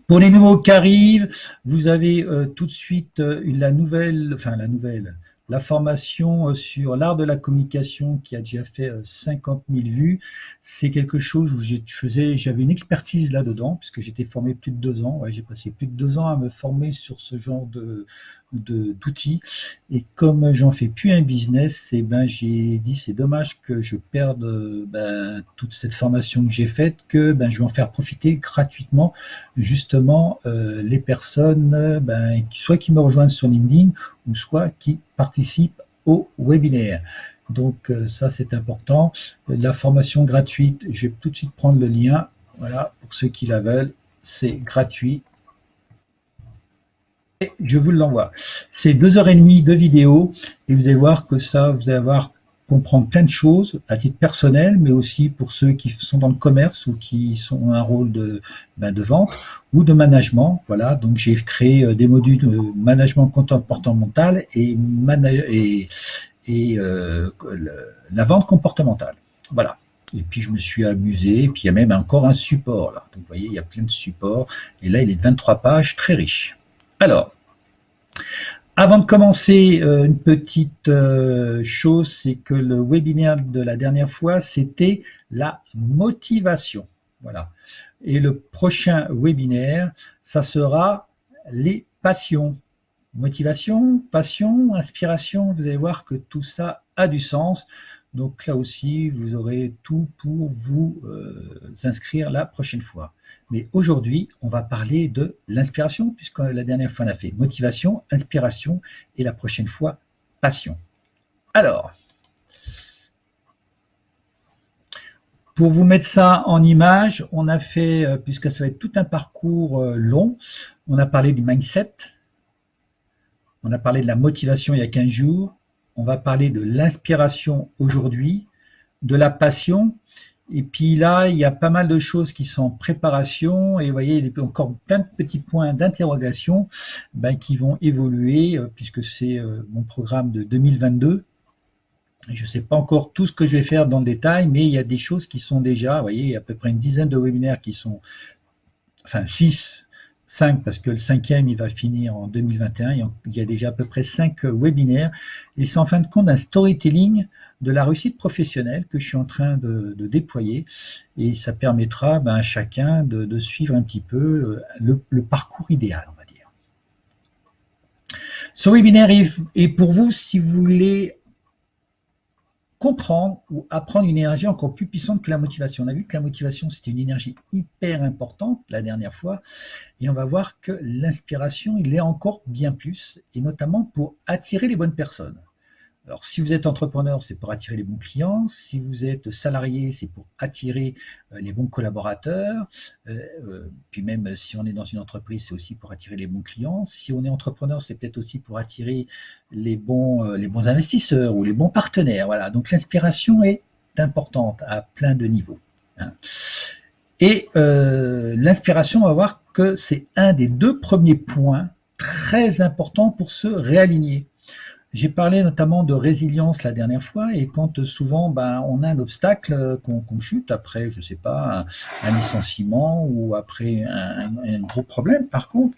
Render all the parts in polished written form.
Pour les nouveaux qui arrivent, vous avez tout de suite la formation sur l'art de la communication qui a déjà fait 50 000 vues. C'est quelque chose où j'avais une expertise là-dedans, puisque j'étais formé plus de 2 ans. Ouais, j'ai passé plus de 2 ans à me former sur ce genre d'outils. Et comme j'en fais plus un business, et ben, j'ai dit c'est dommage que je perde toute cette formation que j'ai faite, que ben, je vais en faire profiter gratuitement justement les personnes soit qui me rejoignent sur LinkedIn ou soit qui participent au webinaire. Donc ça c'est important. La formation gratuite, je vais tout de suite prendre le lien. Voilà, pour ceux qui la veulent, c'est gratuit. Et je vous l'envoie. C'est 2 heures et demie de vidéo et vous allez voir que ça, vous allez avoir comprendre plein de choses à titre personnel, mais aussi pour ceux qui sont dans le commerce ou qui ont un rôle de vente ou de management. Voilà, donc j'ai créé des modules de management comportemental et la vente comportementale. Voilà. Et puis je me suis amusé, et puis il y a même encore un support là. Donc vous voyez, il y a plein de supports, et là il est de 23 pages, très riche. Alors, avant de commencer, une petite chose, c'est que le webinaire de la dernière fois, c'était la motivation. Voilà. Et le prochain webinaire, ça sera les passions. Motivation, passion, inspiration, vous allez voir que tout ça a du sens. Donc là aussi, vous aurez tout pour vous inscrire la prochaine fois. Mais aujourd'hui, on va parler de l'inspiration, puisque la dernière fois, on a fait motivation, inspiration, et la prochaine fois, passion. Alors, pour vous mettre ça en image, on a fait, puisque ça va être tout un parcours long, on a parlé du mindset, on a parlé de la motivation il y a 15 jours, on va parler de l'inspiration aujourd'hui, de la passion, et puis là, il y a pas mal de choses qui sont en préparation, et vous voyez, il y a encore plein de petits points d'interrogation qui vont évoluer, puisque c'est mon programme de 2022. Je ne sais pas encore tout ce que je vais faire dans le détail, mais il y a des choses qui sont déjà, vous voyez, il y a à peu près une dizaine de webinaires qui sont, enfin 6, 5, parce que le 5e, il va finir en 2021. Il y a déjà à peu près 5 webinaires. Et c'est en fin de compte un storytelling de la réussite professionnelle que je suis en train de déployer. Et ça permettra à chacun de suivre un petit peu le parcours idéal, on va dire. Ce webinaire est pour vous si vous voulez comprendre ou apprendre une énergie encore plus puissante que la motivation. On a vu que la motivation, c'était une énergie hyper importante la dernière fois, et on va voir que l'inspiration, il est encore bien plus, et notamment pour attirer les bonnes personnes. Alors, si vous êtes entrepreneur, c'est pour attirer les bons clients. Si vous êtes salarié, c'est pour attirer les bons collaborateurs. Puis même si on est dans une entreprise, c'est aussi pour attirer les bons clients. Si on est entrepreneur, c'est peut-être aussi pour attirer les bons investisseurs ou les bons partenaires. Voilà. Donc, l'inspiration est importante à plein de niveaux. Hein. Et l'inspiration, on va voir que c'est un des 2 premiers points très importants pour se réaligner. J'ai parlé notamment de résilience la dernière fois, et quand souvent on a un obstacle, qu'on chute après, je sais pas, un licenciement ou après un gros problème, par contre,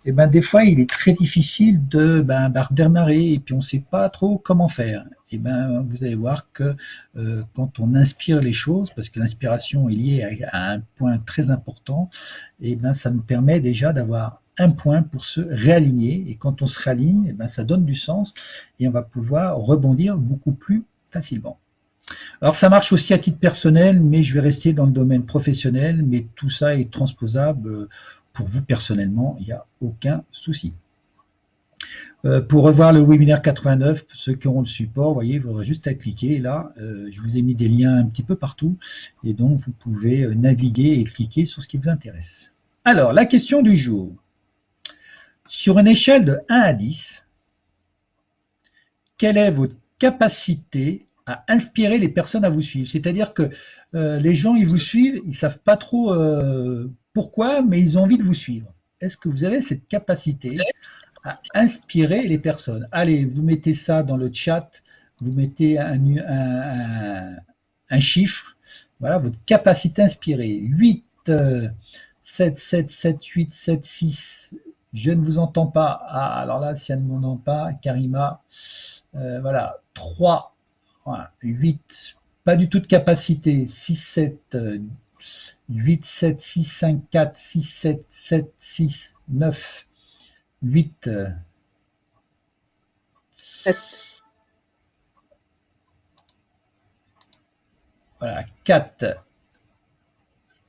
et des fois il est très difficile de redémarrer, et puis on ne sait pas trop comment faire. Et vous allez voir que quand on inspire les choses, parce que l'inspiration est liée à un point très important, et ça nous permet déjà d'avoir un point pour se réaligner, et quand on se réaligne, ça donne du sens et on va pouvoir rebondir beaucoup plus facilement. Alors ça marche aussi à titre personnel, mais je vais rester dans le domaine professionnel, mais tout ça est transposable pour vous personnellement, il n'y a aucun souci. Pour revoir le webinaire 89, ceux qui auront le support, vous voyez, il faudra juste à cliquer là, je vous ai mis des liens un petit peu partout, et donc vous pouvez naviguer et cliquer sur ce qui vous intéresse. Alors, la question du jour. Sur une échelle de 1 à 10, quelle est votre capacité à inspirer les personnes à vous suivre? C'est-à-dire que les gens, ils vous suivent, ils ne savent pas trop pourquoi, mais ils ont envie de vous suivre. Est-ce que vous avez cette capacité à inspirer les personnes? Allez, vous mettez ça dans le chat, vous mettez un chiffre, voilà, votre capacité à inspirer. 8, 7, 7, 7, 8, 7, 6. Je ne vous entends pas. Ah, alors là, si elle ne m'entend pas, Karima, voilà, 3, voilà, 8, pas du tout de capacité. 6, 7, 8, 7, 6, 5, 4, 6, 7, 7, 6, 9, 8, 7. voilà, 4.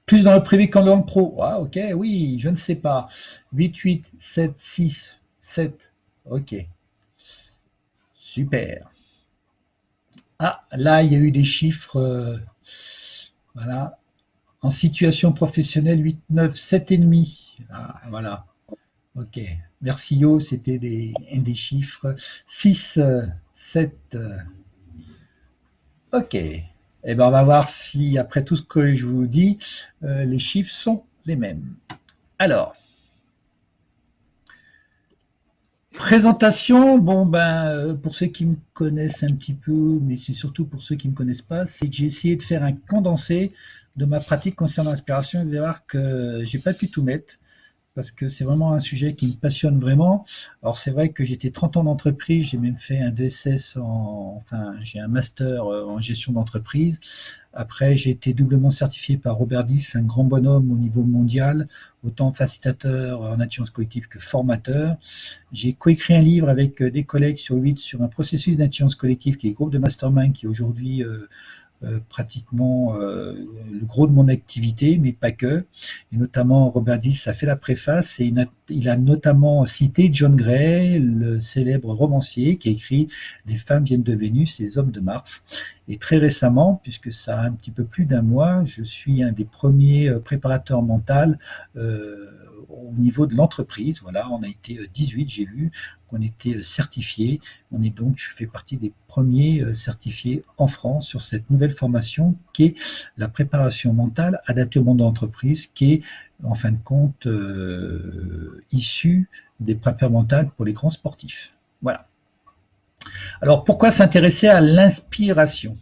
Plus dans le privé qu'en dans le pro. Ah, ok, oui, je ne sais pas. 8, 8, 7, 6, 7. Ok, super. Ah, là, il y a eu des chiffres. Voilà. En situation professionnelle, 8, 9, 7,5. Ah, voilà. Ok. Merci Yo, c'était des chiffres. 6, 7. Ok. Eh ben, on va voir si, après tout ce que je vous dis, les chiffres sont les mêmes. Alors, présentation, bon ben pour ceux qui me connaissent un petit peu, mais c'est surtout pour ceux qui me connaissent pas, c'est que j'ai essayé de faire un condensé de ma pratique concernant l'inspiration. Vous allez voir que j'ai pas pu tout mettre parce que c'est vraiment un sujet qui me passionne vraiment. Alors c'est vrai que j'étais 30 ans d'entreprise, j'ai même fait un DSS enfin j'ai un master en gestion d'entreprise. Après j'ai été doublement certifié par Robert Diss, un grand bonhomme au niveau mondial, autant facilitateur en intelligence collective que formateur. J'ai coécrit un livre avec des collègues sur 8 sur un processus d'intelligence collective qui est le groupe de mastermind qui est aujourd'hui pratiquement le gros de mon activité, mais pas que. Et notamment, Robert Diss a fait la préface et il a notamment cité John Gray, le célèbre romancier qui a écrit Les femmes viennent de Vénus et les hommes de Mars. Et très récemment, puisque ça a un petit peu plus d'un mois, je suis un des premiers préparateurs mentaux au niveau de l'entreprise. Voilà, on a été 18, j'ai vu qu'on était certifiés. On est donc, je fais partie des premiers certifiés en France sur cette nouvelle formation qui est la préparation mentale adaptée au monde de l'entreprise, qui est en fin de compte issue des préparateurs mentales pour les grands sportifs. Voilà. Alors pourquoi s'intéresser à l'inspiration?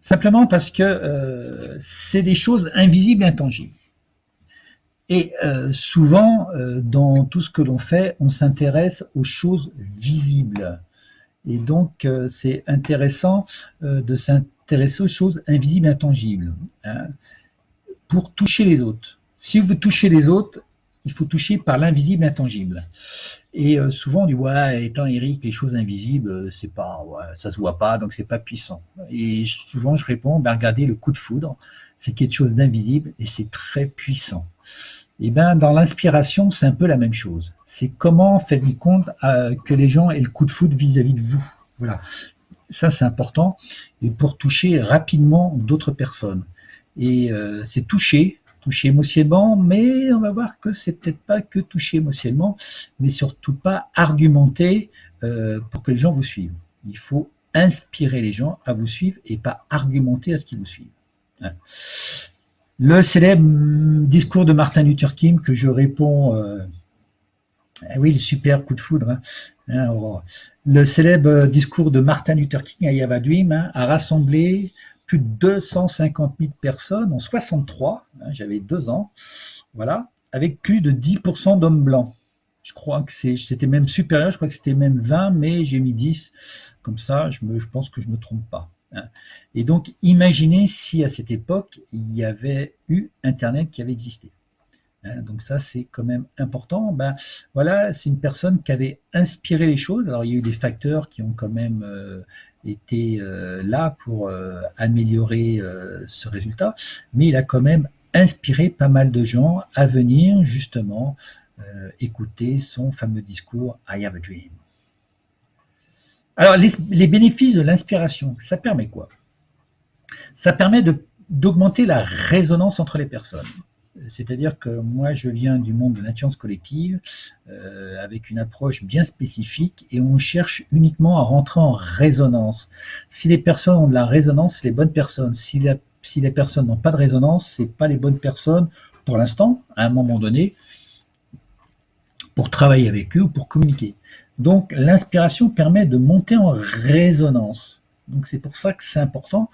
Simplement parce que c'est des choses invisibles et intangibles. Et souvent, dans tout ce que l'on fait, on s'intéresse aux choses visibles. Et donc, c'est intéressant de s'intéresser aux choses invisibles et intangibles, hein, pour toucher les autres. Si vous touchez les autres, il faut toucher par l'invisible et intangible. Et souvent, on dit, ouais, étant Eric, les choses invisibles, c'est pas, ouais, ça se voit pas, donc c'est pas puissant. Et souvent, je réponds, ben, regardez le coup de foudre, c'est quelque chose d'invisible et c'est très puissant. Et ben, dans l'inspiration, c'est un peu la même chose. C'est comment faites-vous compte que les gens aient le coup de foudre vis-à-vis de vous. Voilà. Ça, c'est important. Et pour toucher rapidement d'autres personnes. Et c'est toucher émotionnellement, mais on va voir que c'est peut-être pas que toucher émotionnellement, mais surtout pas argumenter pour que les gens vous suivent. Il faut inspirer les gens à vous suivre et pas argumenter à ce qu'ils vous suivent. Hein. Le célèbre discours de Martin Luther King que je réponds, ah oui, le super coup de foudre. Le célèbre discours de Martin Luther King à Yava Dream a rassemblé plus de 250 000 personnes en 63, j'avais 2 ans, voilà, avec plus de 10% d'hommes blancs. Je crois que c'était même supérieur, je crois que c'était même 20, mais j'ai mis 10, comme ça, je pense que je ne me trompe pas. Et donc, imaginez si à cette époque, il y avait eu Internet qui avait existé. Donc ça, c'est quand même important. Ben, voilà, c'est une personne qui avait inspiré les choses. Alors, il y a eu des facteurs qui ont quand même été là pour améliorer ce résultat, mais il a quand même inspiré pas mal de gens à venir justement écouter son fameux discours I Have a Dream. Alors, les bénéfices de l'inspiration, ça permet quoi? Ça permet d'augmenter la résonance entre les personnes. C'est-à-dire que moi, je viens du monde de l'intelligence collective avec une approche bien spécifique et on cherche uniquement à rentrer en résonance. Si les personnes ont de la résonance, c'est les bonnes personnes. Si les personnes n'ont pas de résonance, c'est pas les bonnes personnes pour l'instant, à un moment donné, pour travailler avec eux ou pour communiquer. Donc, l'inspiration permet de monter en résonance. Donc, c'est pour ça que c'est important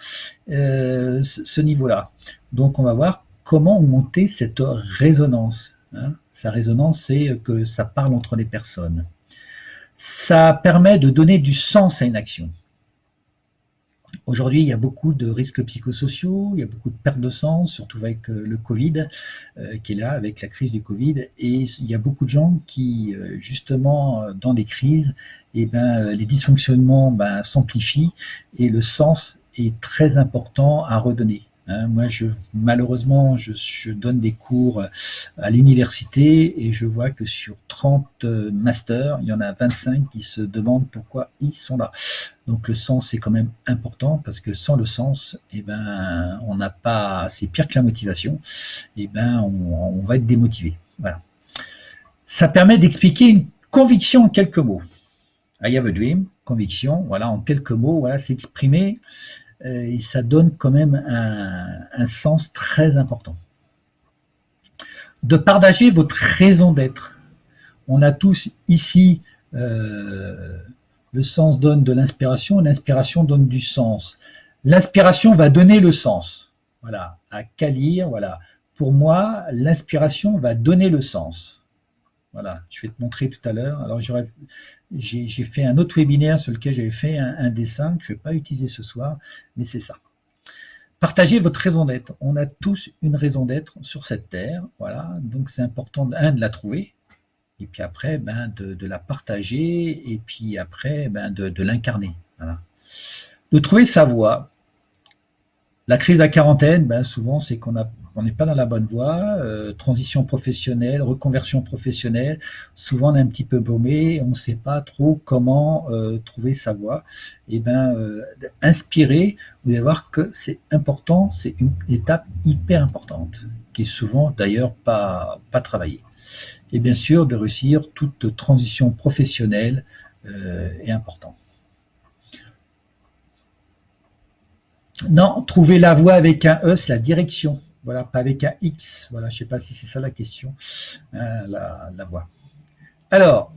ce niveau-là. Donc, on va voir comment monter cette résonance, hein. Sa résonance, c'est que ça parle entre les personnes. Ça permet de donner du sens à une action. Aujourd'hui, il y a beaucoup de risques psychosociaux, il y a beaucoup de perte de sens, surtout avec le Covid qui est là, avec la crise du Covid. Et il y a beaucoup de gens qui, justement, dans des crises, eh ben, les dysfonctionnements s'amplifient et le sens est très important à redonner. Hein, moi, malheureusement, je donne des cours à l'université et je vois que sur 30 masters, il y en a 25 qui se demandent pourquoi ils sont là. Donc le sens est quand même important parce que sans le sens, eh ben, on n'a pas, c'est pire que la motivation, eh ben, on va être démotivé. Voilà. Ça permet d'expliquer une conviction en quelques mots. I have a dream, conviction, voilà, en quelques mots, voilà, c'est exprimé et ça donne quand même un sens très important. De partager votre raison d'être. On a tous ici le sens donne de l'inspiration, l'inspiration donne du sens. L'inspiration va donner le sens. Voilà, à Calir, voilà. Pour moi, l'inspiration va donner le sens. Voilà, je vais te montrer tout à l'heure. Alors, j'ai fait un autre webinaire sur lequel j'avais fait un dessin que je ne vais pas utiliser ce soir, mais c'est ça. Partagez votre raison d'être. On a tous une raison d'être sur cette terre. Voilà, donc c'est important, de la trouver, et puis après, de la partager, et puis après, de l'incarner. Voilà. De trouver sa voie. La crise de la quarantaine, souvent, c'est qu'on n'est pas dans la bonne voie. Transition professionnelle, reconversion professionnelle. Souvent, on est un petit peu baumé, on ne sait pas trop comment trouver sa voie. Et inspirer, vous allez voir que c'est important, c'est une étape hyper importante, qui est souvent d'ailleurs pas travaillée. Et bien sûr, de réussir toute transition professionnelle est important. Non, trouver la voie avec un E, c'est la direction. Voilà, pas avec un X. Voilà, je ne sais pas si c'est ça la question, la voie. Alors,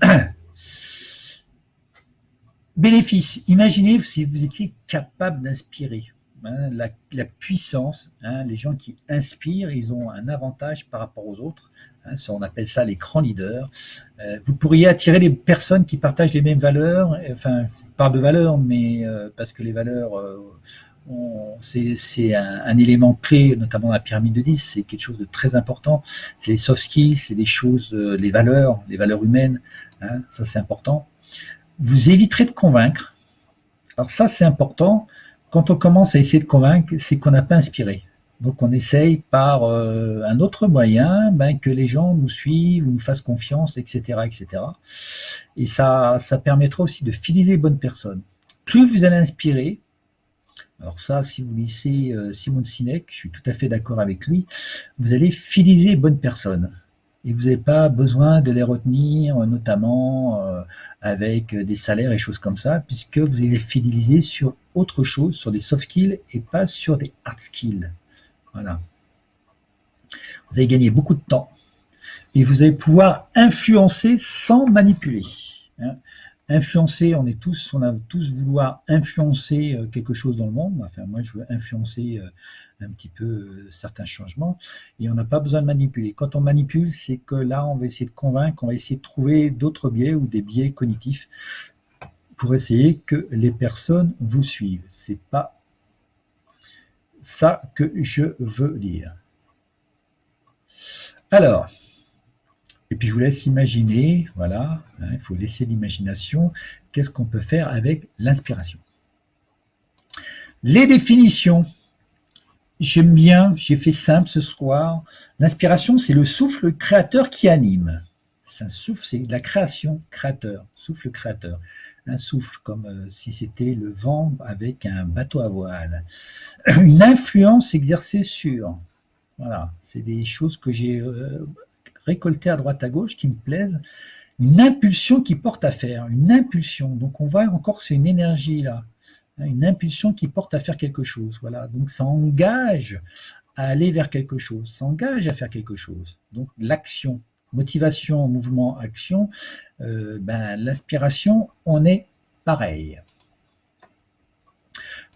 bénéfice. Imaginez si vous étiez capable d'inspirer. Hein, la puissance, hein, les gens qui inspirent, ils ont un avantage par rapport aux autres. Hein, on appelle ça les grands leaders. Vous pourriez attirer des personnes qui partagent les mêmes valeurs. Enfin, je parle de valeurs, mais parce que les valeurs, c'est un élément clé, notamment dans la pyramide de 10, c'est quelque chose de très important. C'est les soft skills, c'est des choses, les valeurs humaines. Hein, ça, c'est important. Vous éviterez de convaincre. Alors ça, c'est important. Quand on commence à essayer de convaincre, c'est qu'on n'a pas inspiré. Donc on essaye par un autre moyen que les gens nous suivent, nous fassent confiance, etc., etc. Et ça permettra aussi de fidéliser les bonnes personnes. Plus vous allez inspirer, alors ça, si vous lisez Simon Sinek, je suis tout à fait d'accord avec lui, vous allez fidéliser les bonnes personnes. Et vous n'avez pas besoin de les retenir, notamment avec des salaires et choses comme ça, puisque vous allez les fidéliser sur autre chose, sur des soft skills et pas sur des hard skills. Voilà. Vous allez gagner beaucoup de temps et vous allez pouvoir influencer sans manipuler. Hein. Influencer, on a tous vouloir influencer quelque chose dans le monde. Enfin, moi, je veux influencer un petit peu certains changements et on n'a pas besoin de manipuler. Quand on manipule, c'est que là, on va essayer de convaincre, on va essayer de trouver d'autres biais ou des biais cognitifs pour essayer que les personnes vous suivent. C'est pas ça que je veux dire. Alors, et puis je vous laisse imaginer, voilà, hein, il faut laisser l'imagination, qu'est-ce qu'on peut faire avec l'inspiration. Les définitions, j'aime bien, j'ai fait simple ce soir. L'inspiration, c'est le souffle créateur qui anime. C'est un souffle, c'est la création créateur, souffle créateur. Un souffle comme si c'était le vent avec un bateau à voile. Une influence exercée sur, voilà, c'est des choses que j'ai récoltées à droite à gauche qui me plaisent. Une impulsion qui porte à faire, une impulsion. Donc on voit encore, c'est une énergie là, une impulsion qui porte à faire quelque chose. Voilà, donc ça engage à aller vers quelque chose, ça engage à faire quelque chose. Donc l'action, motivation, mouvement, action, l'inspiration, on est pareil.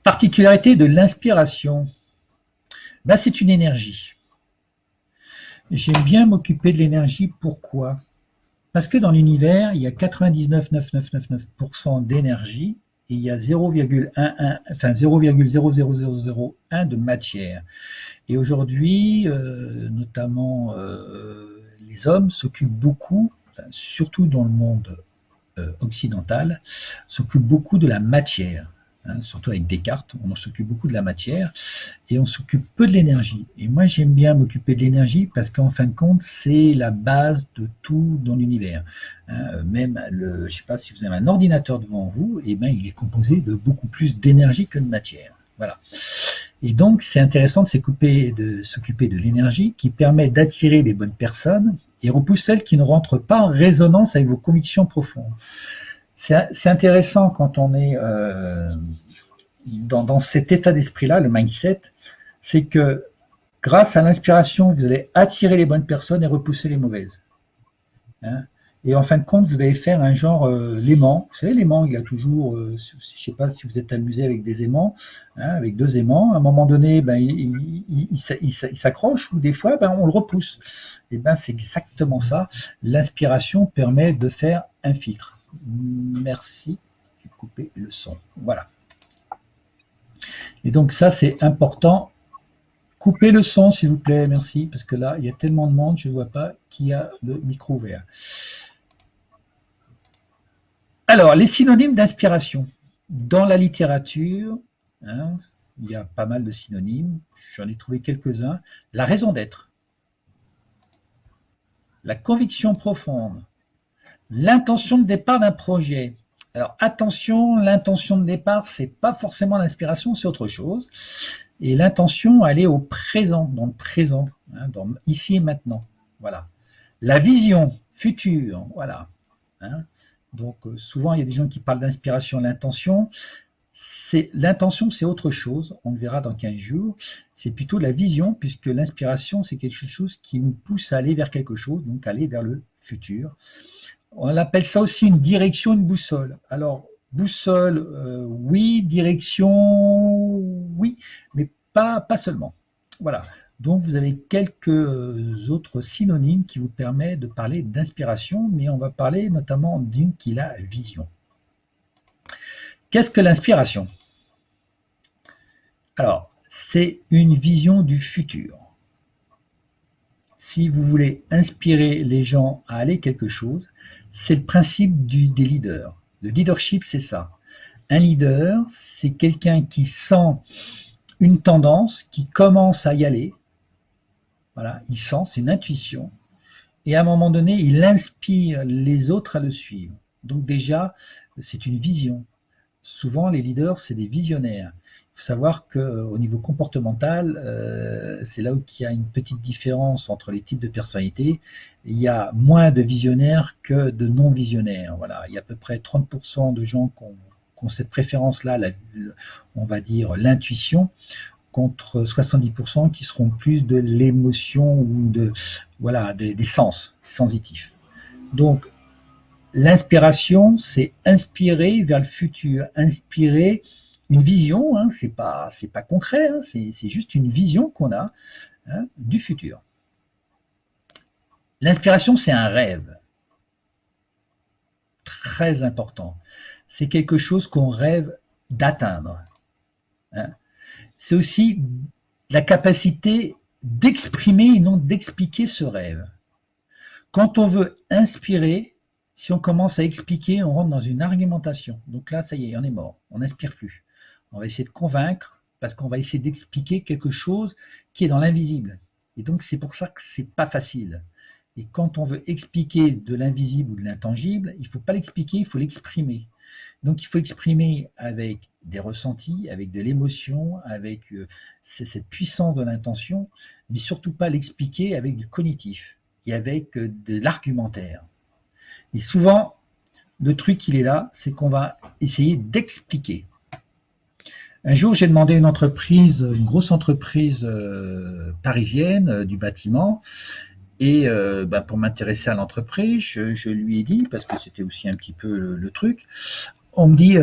Particularité de l'inspiration, c'est une énergie. J'aime bien m'occuper de l'énergie. Pourquoi? Parce que dans l'univers, il y a 99,9999% d'énergie et il y a 0,11, enfin 0,00001 de matière. Et aujourd'hui, notamment les hommes s'occupent beaucoup, enfin, surtout dans le monde occidental, s'occupent beaucoup de la matière. Hein, surtout avec Descartes, on s'occupe beaucoup de la matière et on s'occupe peu de l'énergie. Et moi, j'aime bien m'occuper de l'énergie parce qu'en fin de compte, c'est la base de tout dans l'univers. Hein, même je ne sais pas si vous avez un ordinateur devant vous, et ben, il est composé de beaucoup plus d'énergie que de matière. Voilà. Et donc, c'est intéressant de s'occuper de l'énergie qui permet d'attirer les bonnes personnes et repousse celles qui ne rentrent pas en résonance avec vos convictions profondes. C'est intéressant quand on est dans cet état d'esprit-là, le mindset, c'est que grâce à l'inspiration, vous allez attirer les bonnes personnes et repousser les mauvaises. Hein, et en fin de compte, vous allez faire un genre l'aimant. Vous savez, l'aimant, il a toujours, je ne sais pas si vous êtes amusé avec des aimants, hein, avec deux aimants. À un moment donné, ben, il s'accroche ou des fois, ben, on le repousse. Et ben, c'est exactement ça. L'inspiration permet de faire un filtre. Merci. J'ai coupé le son. Voilà. Et donc ça, c'est important. Coupez le son, s'il vous plaît, merci, parce que là, il y a tellement de monde, je ne vois pas qui a le micro ouvert. Alors, les synonymes d'inspiration. Dans la littérature, hein, il y a pas mal de synonymes, j'en ai trouvé quelques-uns. La raison d'être, la conviction profonde, l'intention de départ d'un projet. Alors attention, l'intention de départ, c'est pas forcément l'inspiration, c'est autre chose. Et l'intention, elle est au présent, dans le présent, hein, dans ici et maintenant. Voilà. La vision future, voilà. Hein. Donc souvent, il y a des gens qui parlent d'inspiration, l'intention. L'intention, c'est autre chose, on le verra dans 15 jours. C'est plutôt la vision, puisque l'inspiration, c'est quelque chose qui nous pousse à aller vers quelque chose, donc aller vers le futur. On appelle ça aussi une direction, une boussole. Alors, boussole, oui, direction, oui, mais pas seulement. Voilà. Donc, vous avez quelques autres synonymes qui vous permettent de parler d'inspiration, mais on va parler notamment d'une qui est la vision. Qu'est-ce que l'inspiration? Alors, c'est une vision du futur. Si vous voulez inspirer les gens à aller quelque chose, c'est le principe des leaders. Le leadership, c'est ça. Un leader, c'est quelqu'un qui sent une tendance, qui commence à y aller. Voilà, il sent, c'est une intuition. Et à un moment donné, il inspire les autres à le suivre. Donc déjà, c'est une vision. Souvent, les leaders, c'est des visionnaires. Il faut savoir qu'au niveau comportemental, c'est là où il y a une petite différence entre les types de personnalités. Il y a moins de visionnaires que de non-visionnaires. Voilà. Il y a à peu près 30% de gens qui ont cette préférence-là, on va dire l'intuition, contre 70% qui seront plus de l'émotion ou des sens sensitifs. Donc, l'inspiration, c'est inspirer vers le futur, inspirer une vision, hein, c'est pas concret, hein, c'est juste une vision qu'on a, hein, du futur. L'inspiration, c'est un rêve très important. C'est quelque chose qu'on rêve d'atteindre. Hein. C'est aussi la capacité d'exprimer et non d'expliquer ce rêve. Quand on veut inspirer, si on commence à expliquer, on rentre dans une argumentation. Donc là, ça y est, on est mort, on n'inspire plus. On va essayer de convaincre parce qu'on va essayer d'expliquer quelque chose qui est dans l'invisible. Et donc, c'est pour ça que c'est pas facile. Et quand on veut expliquer de l'invisible ou de l'intangible, il ne faut pas l'expliquer, il faut l'exprimer. Donc, il faut exprimer avec des ressentis, avec de l'émotion, avec cette puissance de l'intention, mais surtout pas l'expliquer avec du cognitif et avec de l'argumentaire. Et souvent, le truc, il est là, c'est qu'on va essayer d'expliquer. Un jour, j'ai demandé à une entreprise, une grosse entreprise parisienne du bâtiment, et pour m'intéresser à l'entreprise, je lui ai dit, parce que c'était aussi un petit peu le truc, on me dit,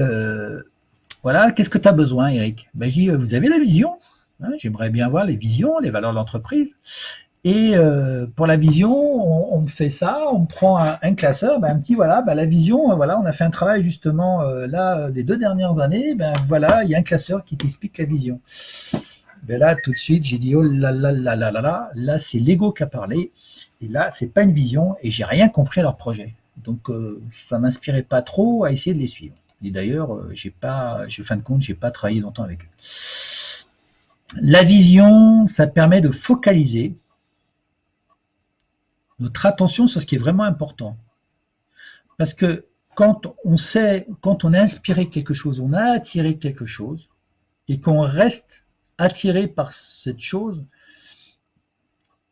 voilà, qu'est-ce que tu as besoin, Eric? Je dis, vous avez la vision, hein, j'aimerais bien voir les visions, les valeurs de l'entreprise. Et pour la vision, on fait ça, on prend un classeur, ben, un petit voilà, ben, la vision, voilà, on a fait un travail justement là les 2 dernières années, ben voilà, il y a un classeur qui t'explique la vision. Ben là, tout de suite, j'ai dit oh là là là là là là, là c'est l'ego qui a parlé, et là c'est pas une vision, et j'ai rien compris à leur projet. Donc ça m'inspirait pas trop à essayer de les suivre. Et d'ailleurs, fin de compte, j'ai pas travaillé longtemps avec eux. La vision, ça permet de focaliser notre attention sur ce qui est vraiment important. Parce que quand on sait, quand on a inspiré quelque chose, on a attiré quelque chose, et qu'on reste attiré par cette chose,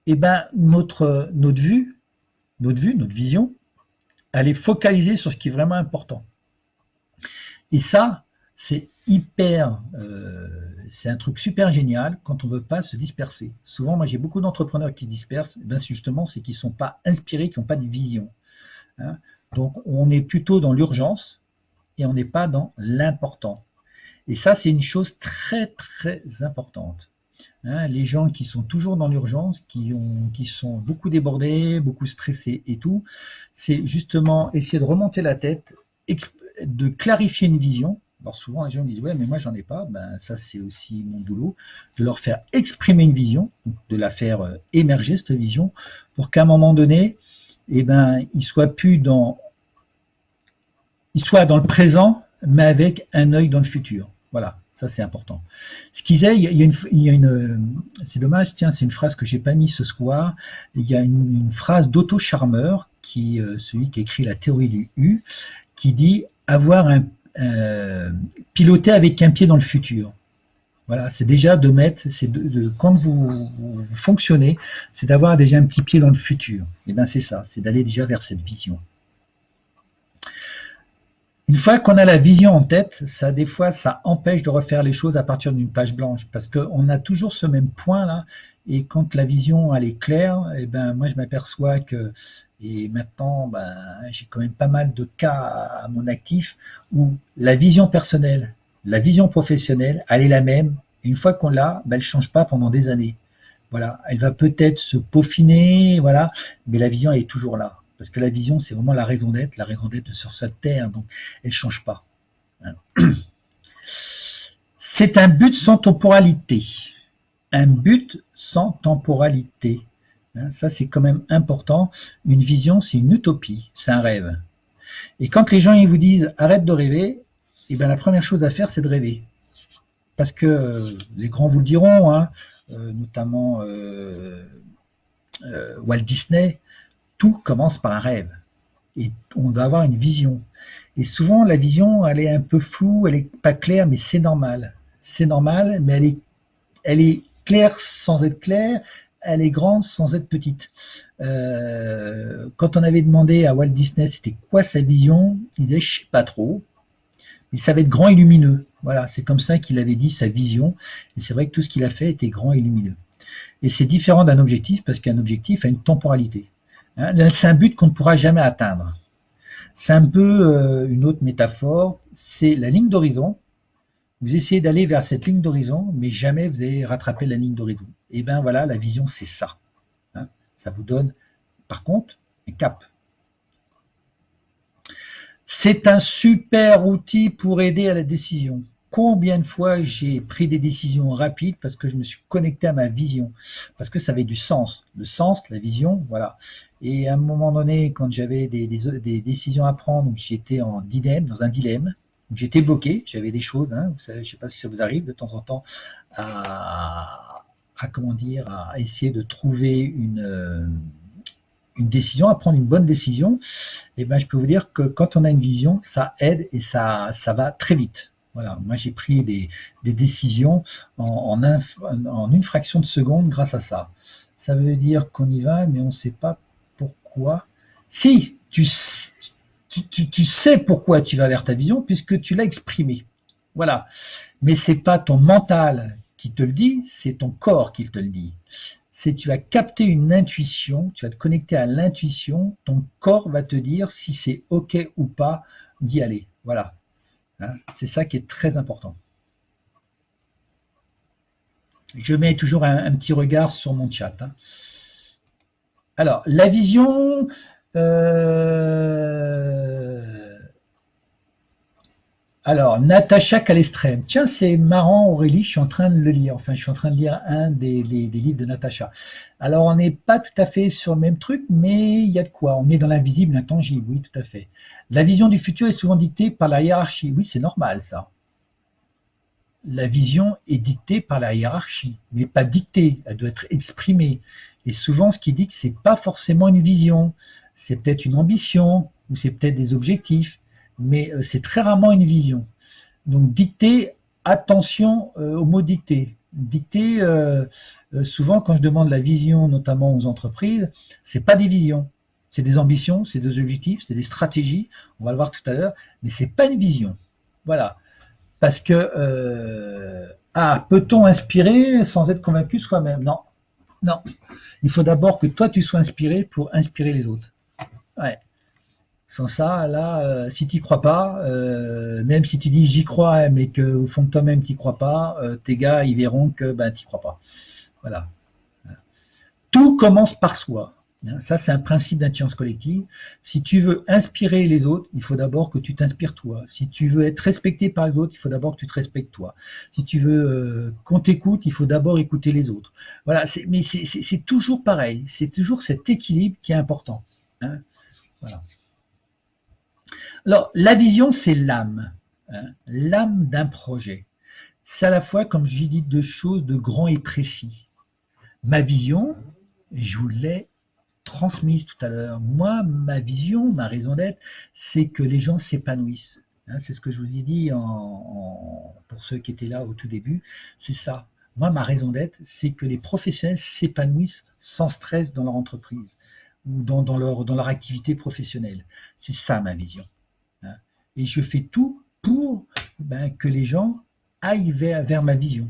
et ben notre vision, elle est focalisée sur ce qui est vraiment important. Et ça, c'est c'est un truc super génial quand on veut pas se disperser. Souvent, moi j'ai beaucoup d'entrepreneurs qui se dispersent, ben justement, c'est qu'ils sont pas inspirés, qui n'ont pas de vision. Hein. Donc on est plutôt dans l'urgence et on n'est pas dans l'important. Et ça, c'est une chose très très importante. Hein, les gens qui sont toujours dans l'urgence, qui sont beaucoup débordés, beaucoup stressés et tout, c'est justement essayer de remonter la tête, de clarifier une vision. Alors souvent les gens disent ouais mais moi j'en ai pas, ben ça c'est aussi mon boulot, de leur faire exprimer une vision, de la faire émerger cette vision, pour qu'à un moment donné, eh ben ils soient dans le présent, mais avec un œil dans le futur. Voilà, ça c'est important. Ce qu'ils aient, c'est dommage, tiens, c'est une phrase que j'ai pas mise ce soir. Il y a une phrase d'Otto Scharmer, celui qui écrit la théorie du U, qui dit avoir piloter avec un pied dans le futur. Voilà, c'est déjà de mettre, quand vous fonctionnez, c'est d'avoir déjà un petit pied dans le futur. Et bien c'est ça, c'est d'aller déjà vers cette vision. Une fois qu'on a la vision en tête, ça des fois ça empêche de refaire les choses à partir d'une page blanche parce qu'on a toujours ce même point là et quand la vision elle est claire, et ben moi je m'aperçois que et maintenant ben j'ai quand même pas mal de cas à mon actif où la vision personnelle, la vision professionnelle, elle est la même. Et une fois qu'on l'a, ben, elle change pas pendant des années. Voilà, elle va peut-être se peaufiner, voilà, mais la vision elle est toujours là. Parce que la vision, c'est vraiment la raison d'être sur cette terre, donc elle ne change pas. C'est un but sans temporalité. Un but sans temporalité. Ça, c'est quand même important. Une vision, c'est une utopie, c'est un rêve. Et quand les gens ils vous disent arrête de rêver, eh bien, la première chose à faire, c'est de rêver. Parce que les grands vous le diront, hein, notamment Walt Disney, tout commence par un rêve. Et on doit avoir une vision. Et souvent, la vision, elle est un peu floue, elle n'est pas claire, mais c'est normal. C'est normal, mais elle est claire sans être claire, elle est grande sans être petite. Quand on avait demandé à Walt Disney c'était quoi sa vision, il disait je sais pas trop, mais ça va être grand et lumineux. Voilà, c'est comme ça qu'il avait dit sa vision. Et c'est vrai que tout ce qu'il a fait était grand et lumineux. Et c'est différent d'un objectif parce qu'un objectif a une temporalité. Hein, c'est un but qu'on ne pourra jamais atteindre. C'est un peu une autre métaphore, c'est la ligne d'horizon. Vous essayez d'aller vers cette ligne d'horizon, mais jamais vous allez rattraper la ligne d'horizon. Et bien voilà, la vision, c'est ça. Hein. Ça vous donne, par contre, un cap. C'est un super outil pour aider à la décision. Combien de fois j'ai pris des décisions rapides parce que je me suis connecté à ma vision, parce que ça avait du sens. Le sens, la vision, voilà. Et à un moment donné, quand j'avais des décisions à prendre, j'étais en dilemme, dans un dilemme, j'étais bloqué, j'avais des choses, hein, vous savez, je ne sais pas si ça vous arrive de temps en temps comment dire, à essayer de trouver une décision, à prendre une bonne décision. Et ben, je peux vous dire que quand on a une vision, ça aide et ça va très vite. Voilà, moi j'ai pris des décisions en une fraction de seconde grâce à ça. Ça veut dire qu'on y va, mais on ne sait pas pourquoi. Si, tu sais pourquoi tu vas vers ta vision, puisque tu l'as exprimé. Voilà. Mais c'est pas ton mental qui te le dit, c'est ton corps qui te le dit. C'est tu vas capter une intuition, tu vas te connecter à l'intuition, ton corps va te dire si c'est OK ou pas d'y aller. Voilà. Hein, c'est ça qui est très important. Je mets toujours un petit regard sur mon chat. Hein. Alors, la vision, euh, alors, Natacha Calestrem. Tiens, c'est marrant, Aurélie, je suis en train de le lire. Enfin, je suis en train de lire un des livres de Natacha. Alors, on n'est pas tout à fait sur le même truc, mais il y a de quoi. On est dans l'invisible, l'intangible, oui, tout à fait. La vision du futur est souvent dictée par la hiérarchie. Oui, c'est normal, ça. La vision est dictée par la hiérarchie, mais pas dictée, elle doit être exprimée. Et souvent, ce qui dit que c'est pas forcément une vision, c'est peut-être une ambition, ou c'est peut-être des objectifs, mais c'est très rarement une vision. Donc dicter, attention au mot dicter. Dicter, souvent quand je demande la vision, notamment aux entreprises, c'est pas des visions, c'est des ambitions, c'est des objectifs, c'est des stratégies. On va le voir tout à l'heure, mais c'est pas une vision. Voilà, parce que peut-on inspirer sans être convaincu soi-même? Non, non. Il faut d'abord que toi tu sois inspiré pour inspirer les autres. Ouais. Sans ça, là, si tu n'y crois pas, même si tu dis j'y crois, mais qu'au fond de toi-même tu n'y crois pas, tes gars, ils verront que ben, tu n'y crois pas. Voilà. Tout commence par soi. Ça, c'est un principe d'intelligence collective. Si tu veux inspirer les autres, il faut d'abord que tu t'inspires toi. Si tu veux être respecté par les autres, il faut d'abord que tu te respectes toi. Si tu veux qu'on t'écoute, il faut d'abord écouter les autres. Voilà, mais c'est toujours pareil. C'est toujours cet équilibre qui est important. Hein, voilà. Alors, la vision, c'est l'âme, hein, l'âme d'un projet. C'est à la fois, comme j'ai dit, deux choses de grand et précis. Ma vision, je vous l'ai transmise tout à l'heure. Moi, ma vision, ma raison d'être, c'est que les gens s'épanouissent. Hein, c'est ce que je vous ai dit pour ceux qui étaient là au tout début. C'est ça. Moi, ma raison d'être, c'est que les professionnels s'épanouissent sans stress dans leur entreprise ou dans leur activité professionnelle. C'est ça ma vision. Hein. Et je fais tout pour que les gens aillent vers ma vision.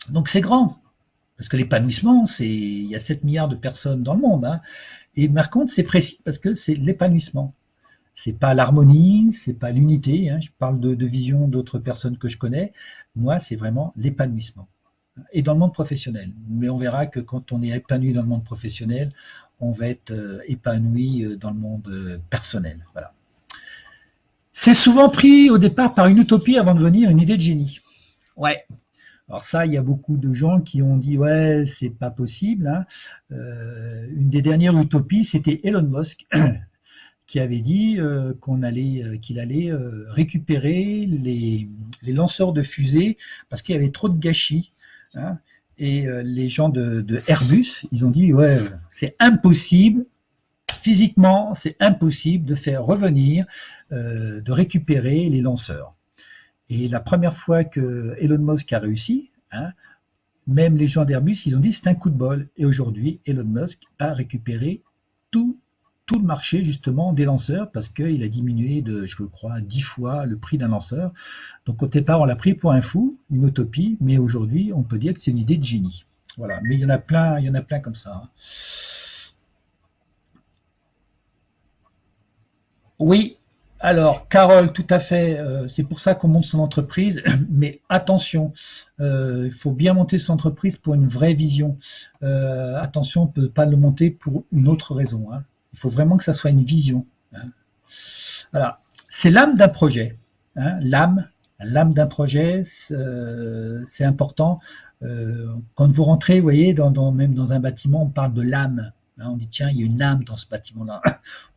Donc c'est grand, parce que l'épanouissement, il y a 7 milliards de personnes dans le monde. Hein. Et par contre, c'est précis parce que c'est l'épanouissement. C'est pas l'harmonie, c'est pas l'unité. Hein. Je parle de vision d'autres personnes que je connais. Moi, c'est vraiment l'épanouissement. Et dans le monde professionnel. Mais on verra que quand on est épanoui dans le monde professionnel, on va être épanoui dans le monde personnel. Voilà. C'est souvent pris au départ par une utopie avant de devenir une idée de génie. Ouais. Alors ça, il y a beaucoup de gens qui ont dit ouais, c'est pas possible. Hein. Une des dernières utopies, c'était Elon Musk qui avait dit qu'il allait récupérer les lanceurs de fusées parce qu'il y avait trop de gâchis. Hein. Et les gens de Airbus, ils ont dit ouais, c'est impossible. Physiquement, c'est impossible de faire revenir, de récupérer les lanceurs. Et la première fois que Elon Musk a réussi, hein, même les gens d'Airbus, ils ont dit c'est un coup de bol. Et aujourd'hui, Elon Musk a récupéré tout, tout le marché justement des lanceurs parce qu'il a diminué de, je crois, 10 fois le prix d'un lanceur. Donc au départ, on l'a pris pour un fou, une utopie, mais aujourd'hui, on peut dire que c'est une idée de génie. Voilà. Mais il y en a plein comme ça. Hein. Oui, alors Carole, tout à fait, c'est pour ça qu'on monte son entreprise, mais attention, il faut bien monter son entreprise pour une vraie vision. Attention, on ne peut pas le monter pour une autre raison. Hein. Il faut vraiment que ça soit une vision. Hein. Voilà, c'est l'âme d'un projet. Hein. L'âme d'un projet, c'est important. Quand vous rentrez, vous voyez, même dans un bâtiment, on parle de l'âme. Hein, on dit tiens, il y a une âme dans ce bâtiment-là.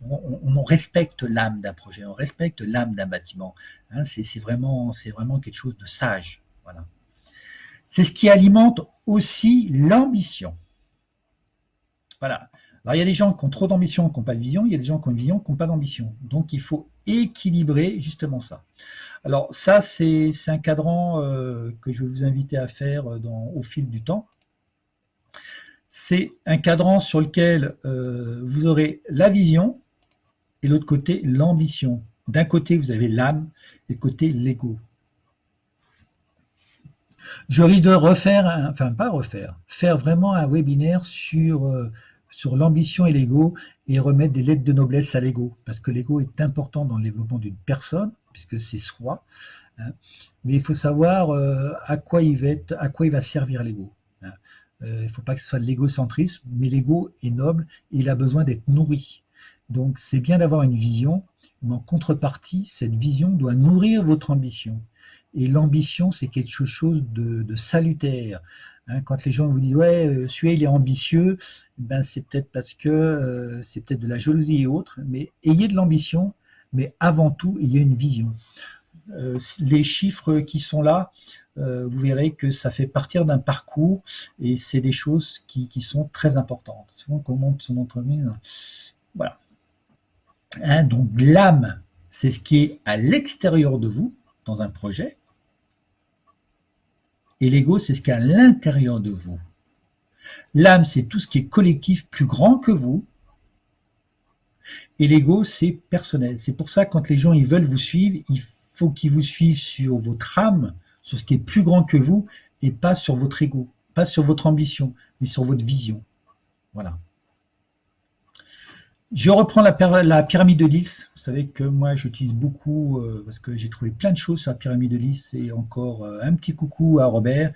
On respecte l'âme d'un projet, on respecte l'âme d'un bâtiment. Hein, c'est vraiment quelque chose de sage. Voilà. C'est ce qui alimente aussi l'ambition. Voilà. Alors il y a des gens qui ont trop d'ambition, qui n'ont pas de vision, il y a des gens qui ont une vision, qui n'ont pas d'ambition. Donc il faut équilibrer justement ça. Alors ça, c'est un cadran que je vais vous inviter à faire au fil du temps. C'est un cadran sur lequel vous aurez la vision et l'autre côté l'ambition. D'un côté, vous avez l'âme et de côté l'ego. Je risque de refaire, enfin pas refaire, faire vraiment un webinaire sur l'ambition et l'ego et remettre des lettres de noblesse à l'ego, parce que l'ego est important dans le développement d'une personne, puisque c'est soi, hein, mais il faut savoir à quoi il va servir l'ego. Hein. Il ne faut pas que ce soit de l'égocentrisme, mais l'ego est noble et il a besoin d'être nourri. Donc c'est bien d'avoir une vision, mais en contrepartie, cette vision doit nourrir votre ambition. Et l'ambition, c'est quelque chose de salutaire. Hein, quand les gens vous disent ouais, celui-là il est ambitieux, ben c'est peut-être parce que c'est peut-être de la jalousie et autres, mais ayez de l'ambition, mais avant tout, ayez une vision. Les chiffres qui sont là, vous verrez que ça fait partir d'un parcours et c'est des choses qui sont très importantes. Souvent, quand on monte son entreprise, voilà. Hein, donc l'âme, c'est ce qui est à l'extérieur de vous dans un projet, et l'ego, c'est ce qui est à l'intérieur de vous. L'âme, c'est tout ce qui est collectif, plus grand que vous, et l'ego, c'est personnel. C'est pour ça que quand les gens ils veulent vous suivre, il faut qu'ils vous suivent sur votre âme, sur ce qui est plus grand que vous, et pas sur votre ego, pas sur votre ambition, mais sur votre vision. Voilà. Je reprends la pyramide de 10. Vous savez que moi j'utilise beaucoup parce que j'ai trouvé plein de choses sur la pyramide de 10 et encore un petit coucou à Robert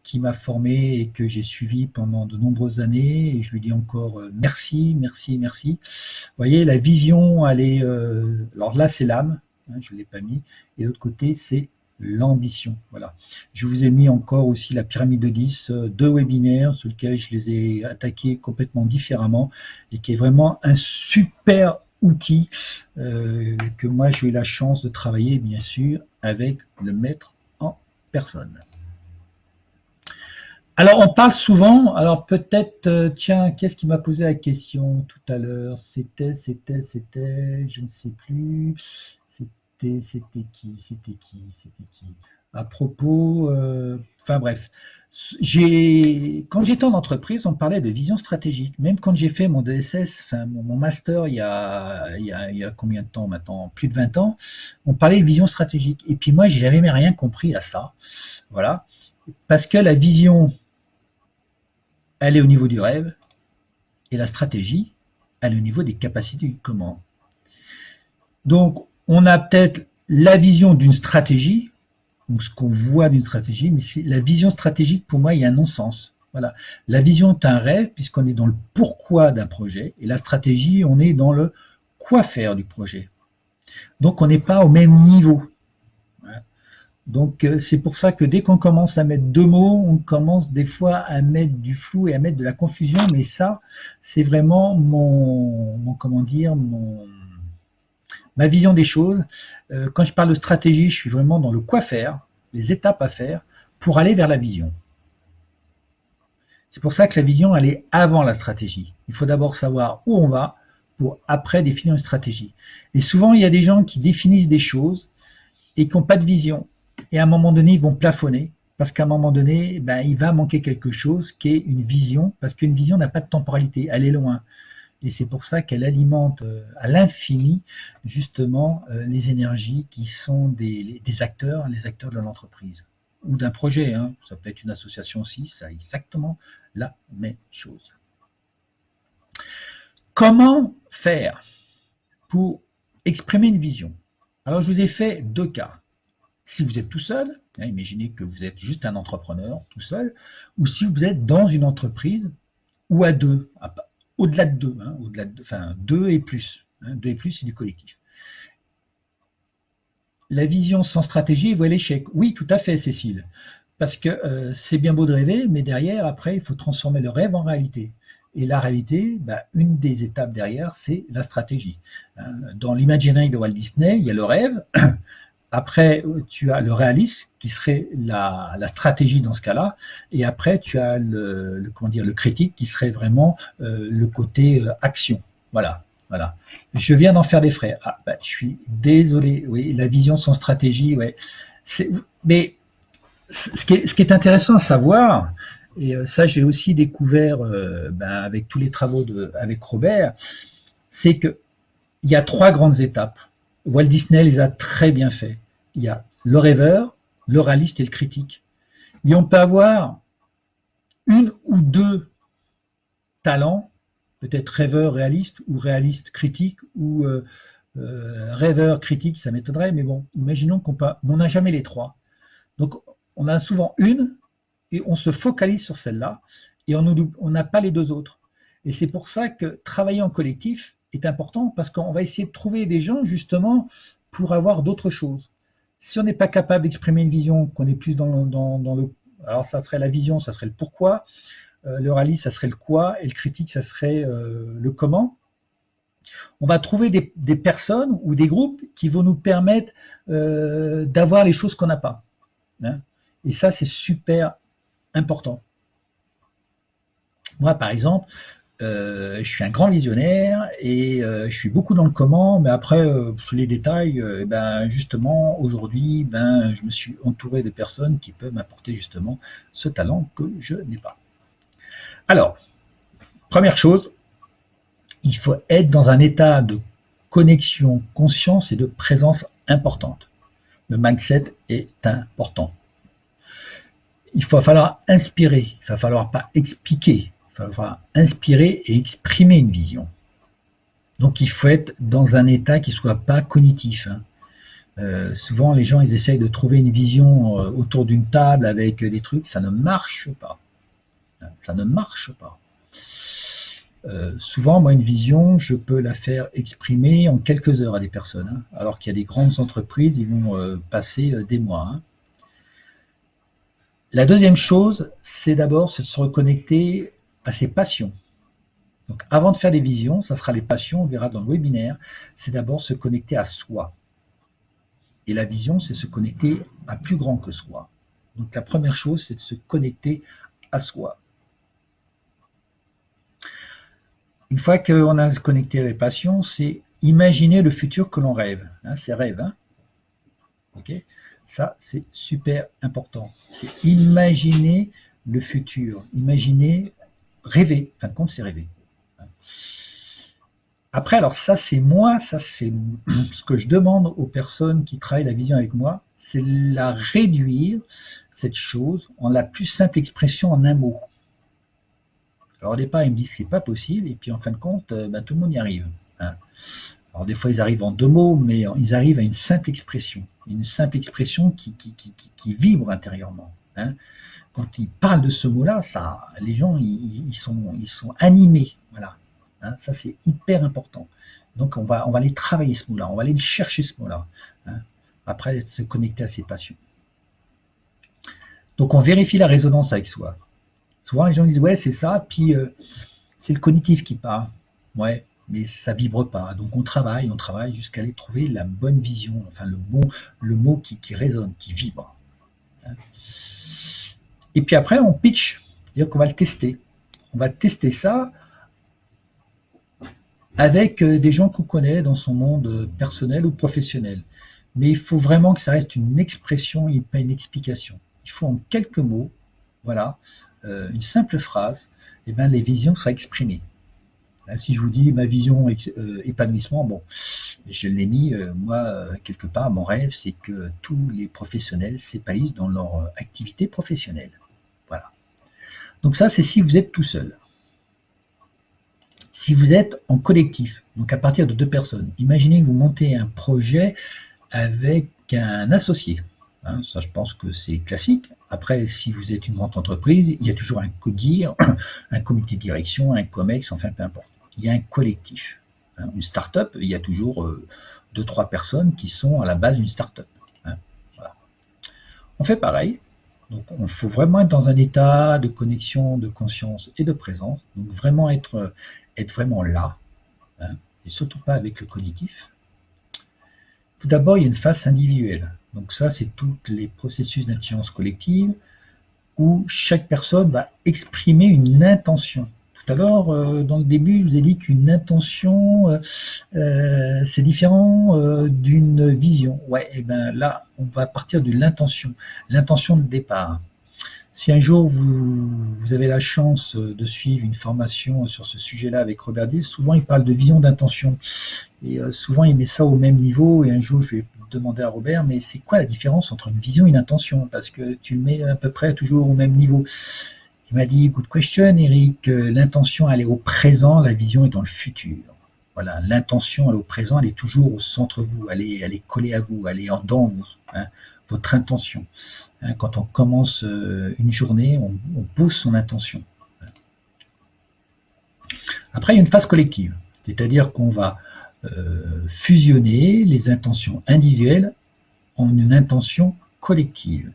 qui m'a formé et que j'ai suivi pendant de nombreuses années et je lui dis encore merci, merci, merci. Vous voyez, la vision, elle est... alors là c'est l'âme, hein, je ne l'ai pas mis, et de l'autre côté c'est l'ambition. Voilà. Je vous ai mis encore aussi la pyramide de 10, deux webinaires sur lesquels je les ai attaqués complètement différemment et qui est vraiment un super outil que moi j'ai eu la chance de travailler bien sûr avec le maître en personne. Alors on parle souvent, alors peut-être, tiens, qu'est-ce qui m'a posé la question tout à l'heure? C'était, je ne sais plus, c'était qui? À propos, enfin bref, quand j'étais en entreprise, on parlait de vision stratégique. Même quand j'ai fait mon DSS, enfin mon master il y a combien de temps maintenant? Plus de 20 ans, on parlait de vision stratégique. Et puis moi, j'ai jamais rien compris à ça. Voilà. Parce que la vision, elle est au niveau du rêve, et la stratégie, elle est au niveau des capacités du comment. Donc, on a peut-être la vision d'une stratégie, ou ce qu'on voit d'une stratégie, mais la vision stratégique, pour moi, il y a un non-sens. Voilà. La vision est un rêve, puisqu'on est dans le pourquoi d'un projet, et la stratégie, on est dans le quoi faire du projet. Donc, on n'est pas au même niveau. Donc c'est pour ça que dès qu'on commence à mettre deux mots, on commence des fois à mettre du flou et à mettre de la confusion, mais ça, c'est vraiment comment dire, ma vision des choses. Quand je parle de stratégie, je suis vraiment dans le quoi faire, les étapes à faire pour aller vers la vision. C'est pour ça que la vision, elle est avant la stratégie. Il faut d'abord savoir où on va pour après définir une stratégie. Et souvent, il y a des gens qui définissent des choses et qui n'ont pas de vision. Et à un moment donné, ils vont plafonner, parce qu'à un moment donné, ben, il va manquer quelque chose qui est une vision, parce qu'une vision n'a pas de temporalité, elle est loin. Et c'est pour ça qu'elle alimente à l'infini, justement, les énergies qui sont des acteurs, les acteurs de l'entreprise. Ou d'un projet, hein. Ça peut être une association aussi, ça a exactement la même chose. Comment faire pour exprimer une vision? Alors, je vous ai fait deux cas. Si vous êtes tout seul, hein, imaginez que vous êtes juste un entrepreneur tout seul, ou si vous êtes dans une entreprise ou à deux, au-delà de deux, hein, enfin deux et plus. Hein, deux et plus, c'est du collectif. La vision sans stratégie voit l'échec. Oui, tout à fait, Cécile. Parce que c'est bien beau de rêver, mais derrière, après, il faut transformer le rêve en réalité. Et la réalité, bah, une des étapes derrière, c'est la stratégie. Dans l'imagineering de Walt Disney, il y a le rêve. Après, tu as le réalisme, qui serait la stratégie dans ce cas-là. Et après, tu as le critique, qui serait vraiment le côté action. Voilà. Voilà. Je viens d'en faire des frais. Ah, bah, je suis désolé. Oui, la vision sans stratégie, ouais. Mais ce qui est intéressant à savoir, et ça j'ai aussi découvert avec tous les travaux avec Robert, c'est qu'il y a trois grandes étapes. Walt Disney les a très bien fait. Il y a le rêveur, le réaliste et le critique. Et on peut avoir une ou deux talents, peut-être rêveur réaliste ou réaliste critique ou rêveur critique, ça m'étonnerait, mais bon, imaginons on n'a jamais les trois. Donc on a souvent une et on se focalise sur celle-là. et on n'a pas les deux autres. Et c'est pour ça que travailler en collectif est important, parce qu'on va essayer de trouver des gens justement pour avoir d'autres choses. Si on n'est pas capable d'exprimer une vision, qu'on est plus dans le... Alors ça serait la vision, ça serait le pourquoi, le rallye, ça serait le quoi, et le critique, ça serait le comment. On va trouver des personnes ou des groupes qui vont nous permettre d'avoir les choses qu'on n'a pas. Hein. Et ça, c'est super important. Moi, par exemple, je suis un grand visionnaire et je suis beaucoup dans le comment, mais après, les détails, ben, justement, aujourd'hui, ben, je me suis entouré de personnes qui peuvent m'apporter justement ce talent que je n'ai pas. Alors, première chose, il faut être dans un état de connexion, conscience et de présence importante. Le mindset est important. Il va falloir inspirer, il va falloir pas expliquer, il va falloir inspirer et exprimer une vision. Donc il faut être dans un état qui ne soit pas cognitif. Souvent les gens ils essayent de trouver une vision autour d'une table avec des trucs, ça ne marche pas. Ça ne marche pas. Souvent, moi, une vision, je peux la faire exprimer en quelques heures à des personnes, alors qu'il y a des grandes entreprises, ils vont passer des mois. La deuxième chose, c'est d'abord de se reconnecter à ses passions. Donc, avant de faire des visions, ça sera les passions, on verra dans le webinaire, c'est d'abord se connecter à soi. Et la vision, c'est se connecter à plus grand que soi. Donc, la première chose, c'est de se connecter à soi. Une fois qu'on a connecté à les passions, c'est imaginer le futur que l'on rêve. C'est rêve. Okay, ça, c'est super important. C'est imaginer le futur. Imaginer, rêver. En fin de compte, c'est rêver. Après, alors ça, c'est moi. Ça, c'est ce que je demande aux personnes qui travaillent la vision avec moi. C'est la réduire, cette chose, en la plus simple expression en un mot. Alors au départ, ils me disent c'est pas possible, et puis en fin de compte, ben, tout le monde y arrive. Alors des fois, ils arrivent en deux mots, mais ils arrivent à une simple expression qui vibre intérieurement. Quand ils parlent de ce mot-là, ça, les gens, ils sont animés. Voilà. Ça, c'est hyper important. Donc on va aller travailler ce mot-là, on va aller chercher ce mot-là. Après, se connecter à ses passions. Donc on vérifie la résonance avec soi. Souvent, les gens disent, ouais, c'est ça, puis c'est le cognitif qui parle. Ouais, mais ça vibre pas. Donc, on travaille jusqu'à aller trouver la bonne vision, enfin, le mot qui résonne, qui vibre. Et puis après, on pitch, c'est-à-dire qu'on va le tester. On va tester ça avec des gens qu'on connaît dans son monde personnel ou professionnel. Mais il faut vraiment que ça reste une expression et pas une explication. Il faut en quelques mots, voilà, une simple phrase, et bien les visions soient exprimées. Là, si je vous dis ma vision épanouissement, bon, je l'ai mis, moi, quelque part, mon rêve, c'est que tous les professionnels s'épanouissent dans leur activité professionnelle. Voilà. Donc ça, c'est si vous êtes tout seul. Si vous êtes en collectif, donc à partir de deux personnes, imaginez que vous montez un projet avec un associé. Ça, je pense que c'est classique. Après, si vous êtes une grande entreprise, il y a toujours un CODIR, un comité de direction, un COMEX, enfin, peu importe. Il y a un collectif. Une start-up, il y a toujours 2-3 personnes qui sont à la base d'une start-up. Voilà. On fait pareil. Donc, il faut vraiment être dans un état de connexion, de conscience et de présence. Donc, vraiment être vraiment là, et surtout pas avec le cognitif. Tout d'abord, il y a une phase individuelle. Donc ça, c'est tous les processus d'intelligence collective où chaque personne va exprimer une intention. Tout à l'heure, dans le début, je vous ai dit qu'une intention, c'est différent d'une vision. Ouais, et bien là, on va partir de l'intention de départ. Si un jour vous avez la chance de suivre une formation sur ce sujet-là avec Robert Dills, souvent il parle de vision d'intention. Et souvent il met ça au même niveau. Et un jour je vais demander à Robert, mais c'est quoi la différence entre une vision et une intention? Parce que tu le mets à peu près toujours au même niveau. Il m'a dit, good question Eric, l'intention elle est au présent, la vision est dans le futur. Voilà, l'intention elle est au présent, elle est toujours au centre de vous, elle est collée à vous, elle est dans vous. Votre intention. Quand on commence une journée, on pose son intention. Après, il y a une phase collective, c'est-à-dire qu'on va fusionner les intentions individuelles en une intention collective.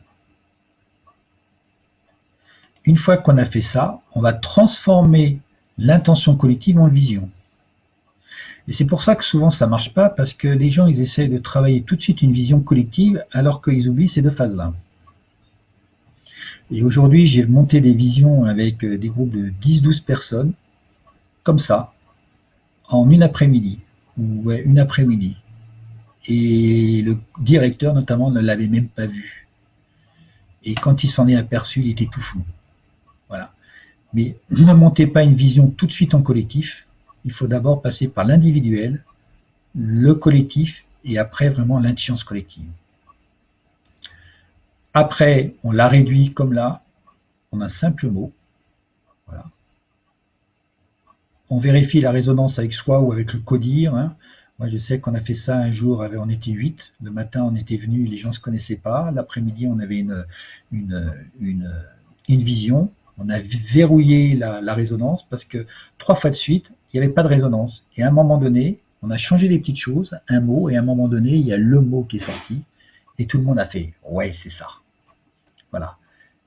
Une fois qu'on a fait ça, on va transformer l'intention collective en vision. Et c'est pour ça que souvent ça ne marche pas, parce que les gens ils essayent de travailler tout de suite une vision collective alors qu'ils oublient ces deux phases-là. Et aujourd'hui, j'ai monté des visions avec des groupes de 10-12 personnes, comme ça, en une après-midi, ou ouais, une après-midi. Et le directeur, notamment, ne l'avait même pas vu. Et quand il s'en est aperçu, il était tout fou. Voilà. Mais ne montez pas une vision tout de suite en collectif. Il faut d'abord passer par l'individuel, le collectif, et après vraiment l'intelligence collective. Après, on la réduit comme là, en un simple mot. Voilà. On vérifie la résonance avec soi ou avec le codir. Hein. Moi, je sais qu'on a fait ça un jour, on était 8. Le matin, on était venus, les gens ne se connaissaient pas. L'après-midi, on avait une, une, une vision. On a verrouillé la résonance parce que 3 fois de suite, il n'y avait pas de résonance. Et à un moment donné, on a changé des petites choses, un mot, et à un moment donné, il y a le mot qui est sorti. Et tout le monde a fait « ouais, c'est ça ». Voilà.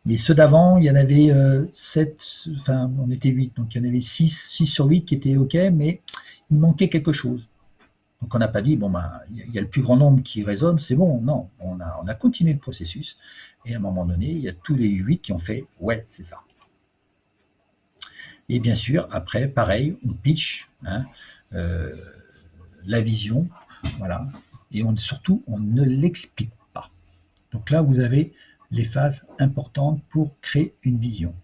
Mais ceux d'avant, il y en avait 7, enfin on était 8, donc il y en avait 6 sur 8 qui étaient OK, mais il manquait quelque chose. Donc on n'a pas dit, bon ben, il y a le plus grand nombre qui résonne, c'est bon. Non, on a continué le processus, et à un moment donné, il y a tous les 8 qui ont fait, ouais, c'est ça. Et bien sûr, après, pareil, on pitch hein, la vision, voilà, et surtout, on ne l'explique pas. Donc là, vous avez les phases importantes pour créer une vision.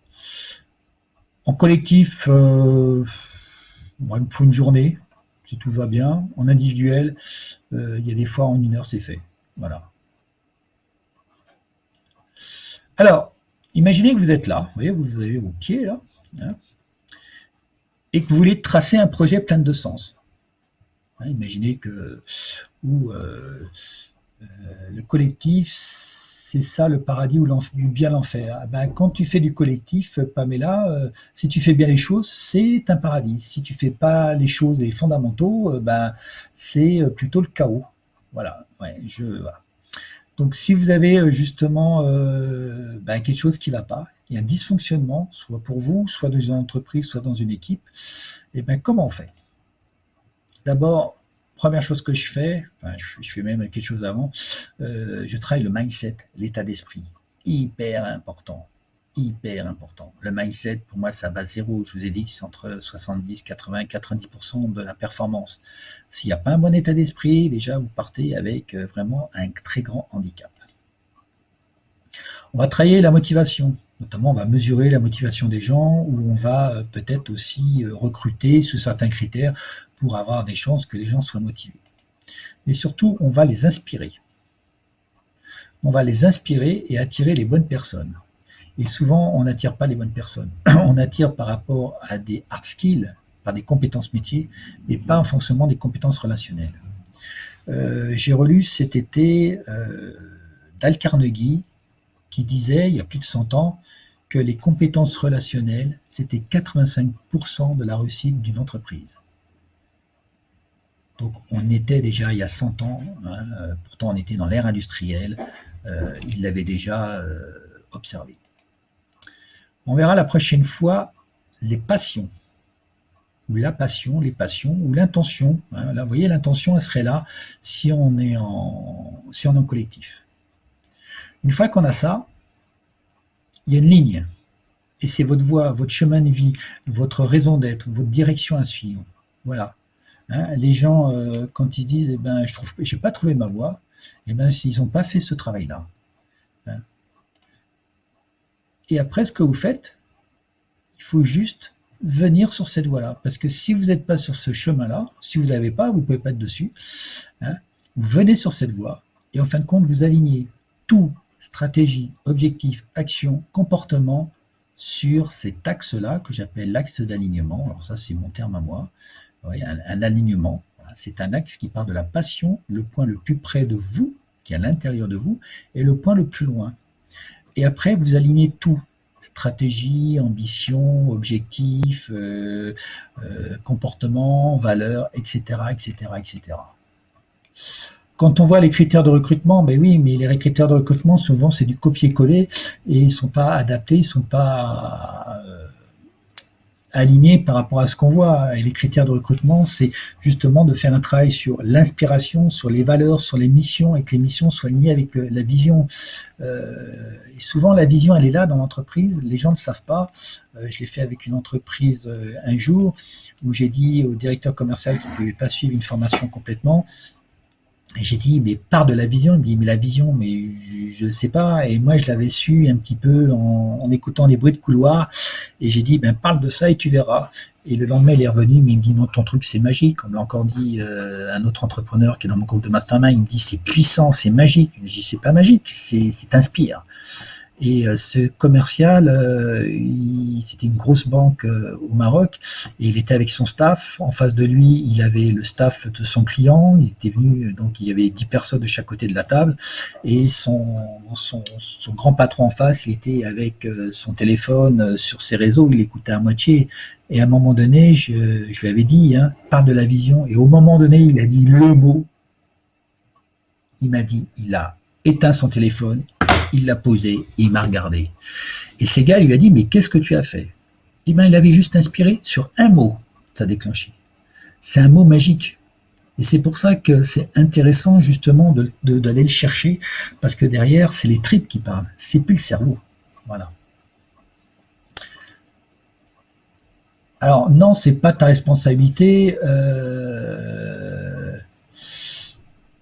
En collectif, il me faut une journée, si tout va bien. En individuel, il y a des fois en 1 heure, c'est fait. Voilà. Alors, imaginez que vous êtes là, vous voyez, vous avez vos pieds là, hein, et que vous voulez tracer un projet plein de sens. Hein, imaginez que le collectif, c'est ça le paradis ou bien l'enfer. Ben, quand tu fais du collectif, Pamela, si tu fais bien les choses, c'est un paradis. Si tu fais pas les choses, les fondamentaux, ben, c'est plutôt le chaos. Voilà. Ouais, voilà. Donc si vous avez justement ben, quelque chose qui ne va pas, il y a un dysfonctionnement, soit pour vous, soit dans une entreprise, soit dans une équipe, et ben comment on fait? D'abord, première chose que je fais, enfin je fais même quelque chose avant, je travaille le mindset, l'état d'esprit. Hyper important. Hyper important. Le mindset, pour moi, ça base zéro. Je vous ai dit que c'est entre 70, 80, 90% de la performance. S'il n'y a pas un bon état d'esprit, déjà, vous partez avec vraiment un très grand handicap. On va travailler la motivation. Notamment, on va mesurer la motivation des gens, ou on va peut-être aussi recruter sous certains critères pour avoir des chances que les gens soient motivés. Mais surtout, on va les inspirer. On va les inspirer et attirer les bonnes personnes. Et souvent, on n'attire pas les bonnes personnes. On attire par rapport à des hard skills, par des compétences métiers, mais pas en fonction des compétences relationnelles. J'ai relu cet été Dale Carnegie, qui disait, il y a plus de 100 ans, que les compétences relationnelles, c'était 85% de la réussite d'une entreprise. Donc on était déjà il y a 100 ans, hein, pourtant on était dans l'ère industrielle, il l'avait déjà observé. On verra la prochaine fois les passions, ou la passion, les passions, ou l'intention. Hein. Là, vous voyez, l'intention, elle serait là si on est en collectif. Une fois qu'on a ça, il y a une ligne. Et c'est votre voie, votre chemin de vie, votre raison d'être, votre direction à suivre. Voilà. Hein, les gens, quand ils se disent, eh ben, je n'ai pas trouvé ma voie, eh ben, ils n'ont pas fait ce travail-là. Hein. Et après, ce que vous faites, il faut juste venir sur cette voie-là. Parce que si vous n'êtes pas sur ce chemin-là, si vous ne l'avez pas, vous ne pouvez pas être dessus, hein, vous venez sur cette voie, et en fin de compte, vous alignez tout, stratégie, objectif, action, comportement, sur cet axe-là, que j'appelle l'axe d'alignement. Alors ça, c'est mon terme à moi. Oui, un alignement. C'est un axe qui part de la passion, le point le plus près de vous, qui est à l'intérieur de vous, et le point le plus loin. Et après, vous alignez tout. Stratégie, ambition, objectif, comportement, valeur, etc., etc., etc. Quand on voit les critères de recrutement, ben oui, mais les critères de recrutement, souvent, c'est du copier-coller et ils ne sont pas adaptés, ils ne sont pas alignés par rapport à ce qu'on voit. Et les critères de recrutement, c'est justement de faire un travail sur l'inspiration, sur les valeurs, sur les missions, et que les missions soient liées avec la vision. Et souvent, la vision, elle est là dans l'entreprise. Les gens ne le savent pas. Je l'ai fait avec une entreprise un jour où j'ai dit au directeur commercial qu'il ne pouvait pas suivre une formation complètement. Et j'ai dit, mais part de la vision. Il me dit, mais la vision, mais je ne sais pas. Et moi, je l'avais su un petit peu en écoutant les bruits de couloir. Et j'ai dit, ben, parle de ça et tu verras. Et le lendemain, il est revenu, mais il me dit, non, ton truc, c'est magique. Comme l'a encore dit un autre entrepreneur qui est dans mon groupe de mastermind, il me dit, c'est puissant, c'est magique. Je dis, c'est pas magique, c'est t'inspire. Et ce commercial, c'était une grosse banque au Maroc, et il était avec son staff. En face de lui, il avait le staff de son client. Il était venu, donc il y avait 10 personnes de chaque côté de la table, et son grand patron en face, il était avec son téléphone sur ses réseaux, il écoutait à moitié. Et à un moment donné, je lui avais dit, hein, parle de la vision. Et au moment donné, il a dit le mot. Il m'a dit, il a éteint son téléphone, il l'a posé et il m'a regardé. Et ces gars lui a dit, mais qu'est-ce que tu as fait? Eh bien, il avait juste inspiré sur un mot, ça a déclenché. C'est un mot magique. Et c'est pour ça que c'est intéressant justement d'aller le chercher, parce que derrière, c'est les tripes qui parlent, c'est plus le cerveau. Voilà. Alors non, c'est pas ta responsabilité,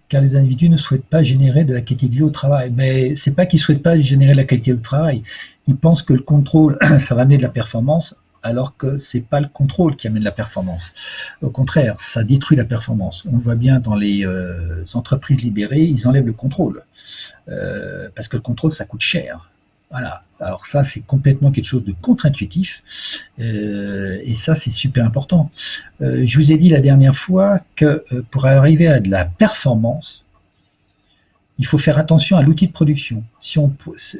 car les individus ne souhaitent pas générer de la qualité de vie au travail. Mais c'est pas qu'ils souhaitent pas générer de la qualité au travail. Ils pensent que le contrôle, ça va amener de la performance, alors que c'est pas le contrôle qui amène de la performance. Au contraire, ça détruit la performance. On le voit bien dans les entreprises libérées, ils enlèvent le contrôle. Parce que le contrôle, ça coûte cher. Voilà. Alors ça, c'est complètement quelque chose de contre-intuitif, et ça, c'est super important. Je vous ai dit la dernière fois que pour arriver à de la performance, il faut faire attention à l'outil de production.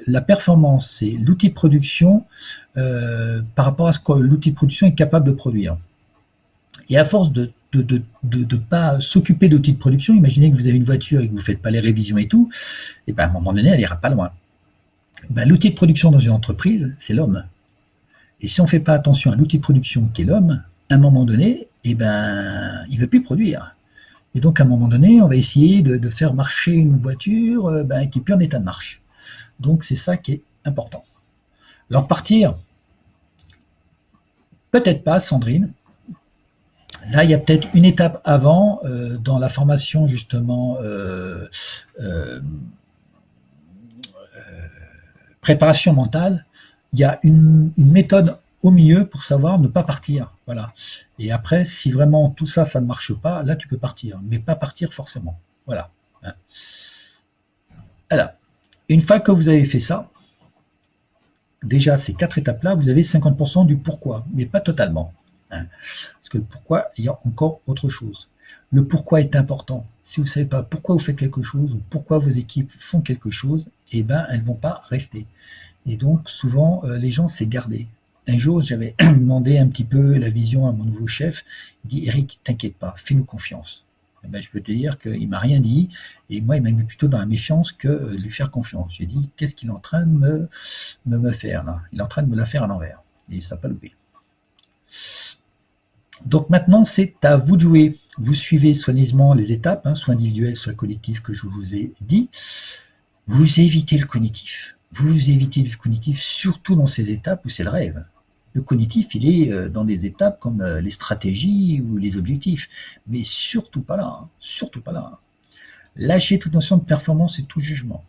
La performance, c'est l'outil de production par rapport à ce que l'outil de production est capable de produire. Et à force de ne pas s'occuper d'outils de production, imaginez que vous avez une voiture et que vous ne faites pas les révisions et tout, et ben à un moment donné, elle n'ira pas loin. Ben, l'outil de production dans une entreprise, c'est l'homme. Et si on ne fait pas attention à l'outil de production qui est l'homme, à un moment donné, eh ben, il ne veut plus produire. Et donc, à un moment donné, on va essayer de faire marcher une voiture qui n'est plus en état de marche. Donc, c'est ça qui est important. Alors, partir, peut-être pas, Sandrine. Là, il y a peut-être une étape avant, dans la formation, justement, préparation mentale, il y a une méthode au milieu pour savoir ne pas partir. Voilà. Et après, si vraiment tout ça, ça ne marche pas, là, tu peux partir, mais pas partir forcément. Voilà. Alors, une fois que vous avez fait ça, déjà ces 4 étapes-là, vous avez 50% du pourquoi, mais pas totalement. Parce que le pourquoi, il y a encore autre chose. Le pourquoi est important. Si vous ne savez pas pourquoi vous faites quelque chose ou pourquoi vos équipes font quelque chose, eh ben, elles ne vont pas rester. Et donc, souvent, les gens, c'est garder. Un jour, j'avais demandé un petit peu la vision à mon nouveau chef. Il dit, Eric, t'inquiète pas, fais-nous confiance. Eh ben, je peux te dire qu'il ne m'a rien dit. Et moi, il m'a mis plutôt dans la méfiance que de lui faire confiance. J'ai dit, qu'est-ce qu'il est en train de me faire là? Il est en train de me la faire à l'envers. Et ça n'a pas loupé. Donc maintenant, c'est à vous de jouer. Vous suivez soigneusement les étapes, soit individuelles, soit collectives, que je vous ai dit. Vous évitez le cognitif. Vous évitez le cognitif, surtout dans ces étapes où c'est le rêve. Le cognitif, il est dans des étapes comme les stratégies ou les objectifs. Mais surtout pas là. Surtout pas là. Lâchez toute notion de performance et tout jugement.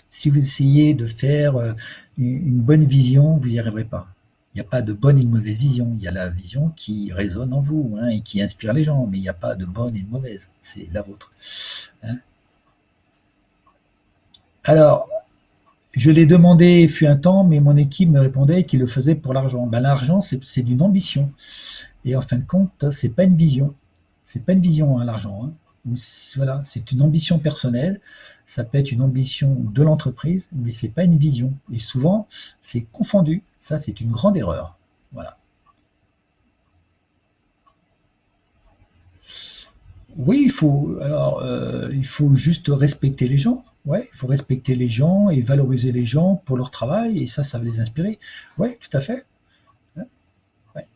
Si vous essayez de faire une bonne vision, vous n'y arriverez pas. Il n'y a pas de bonne et de mauvaise vision. Il y a la vision qui résonne en vous et qui inspire les gens, mais il n'y a pas de bonne et de mauvaise. C'est la vôtre. Alors, je l'ai demandé fut un temps, mais mon équipe me répondait qu'il le faisait pour l'argent. Ben, l'argent, c'est d'une ambition. Et en fin de compte, c'est pas une vision. C'est pas une vision, l'argent. Voilà, c'est une ambition personnelle. ça peut être une ambition de l'entreprise, mais c'est pas une vision. Et souvent, c'est confondu. Ça, c'est une grande erreur. Voilà. Oui, il faut juste respecter les gens. Ouais, il faut respecter les gens et valoriser les gens pour leur travail, et ça va les inspirer. Oui, tout à fait. Ouais, ouais.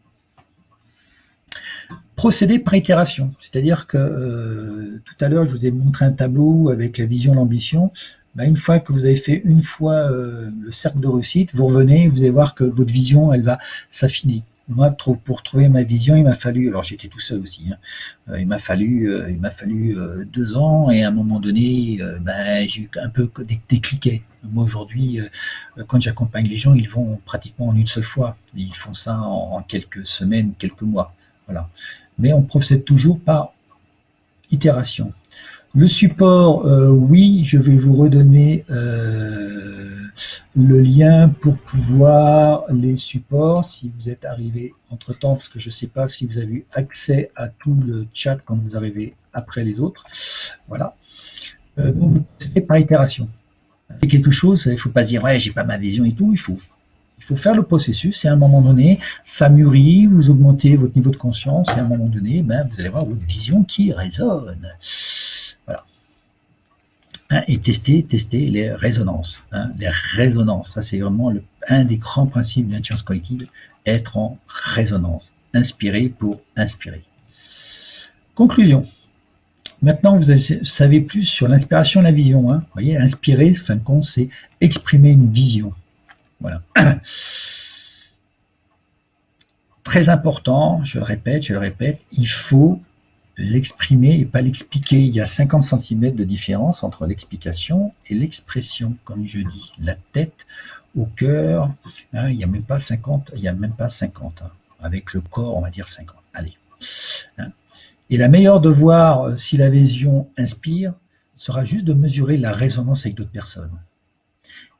Procéder par itération, c'est-à-dire que tout à l'heure, je vous ai montré un tableau avec la vision, l'ambition. Ben, une fois que vous avez fait une fois le cercle de réussite, vous revenez, vous allez voir que votre vision, elle va s'affiner. Moi, pour trouver ma vision, il m'a fallu, alors j'étais tout seul aussi, hein, il m'a fallu 2 ans, et à un moment donné, ben, j'ai eu un peu des cliquets. Moi aujourd'hui, quand j'accompagne les gens, ils vont pratiquement en une seule fois. Ils font ça en quelques semaines, quelques mois. Voilà. Mais on procède toujours par itération. Le support, oui, je vais vous redonner le lien pour pouvoir les supports si vous êtes arrivé entre temps, parce que je ne sais pas si vous avez eu accès à tout le chat quand vous arrivez après les autres. Voilà. Donc, c'est par itération. C'est quelque chose, il ne faut pas dire ouais, j'ai pas ma vision et tout, il faut faire le processus, et à un moment donné, ça mûrit, vous augmentez votre niveau de conscience, et à un moment donné, ben, vous allez avoir votre vision qui résonne. Voilà. Hein, et tester les résonances. Hein, les résonances, ça c'est vraiment un des grands principes de l'intelligence collective, être en résonance. Inspirer pour inspirer. Conclusion. Maintenant, vous savez plus sur l'inspiration et la vision. Hein. Vous voyez, inspirer, fin de compte, c'est exprimer une vision. Voilà. Très important, je le répète, il faut l'exprimer et pas l'expliquer. Il y a 50 cm de différence entre l'explication et l'expression, comme je dis. La tête au cœur, hein, il n'y a même pas 50, hein. Avec le corps, on va dire 50. Allez. Hein. Et la meilleure de voir si la vision inspire sera juste de mesurer la résonance avec d'autres personnes.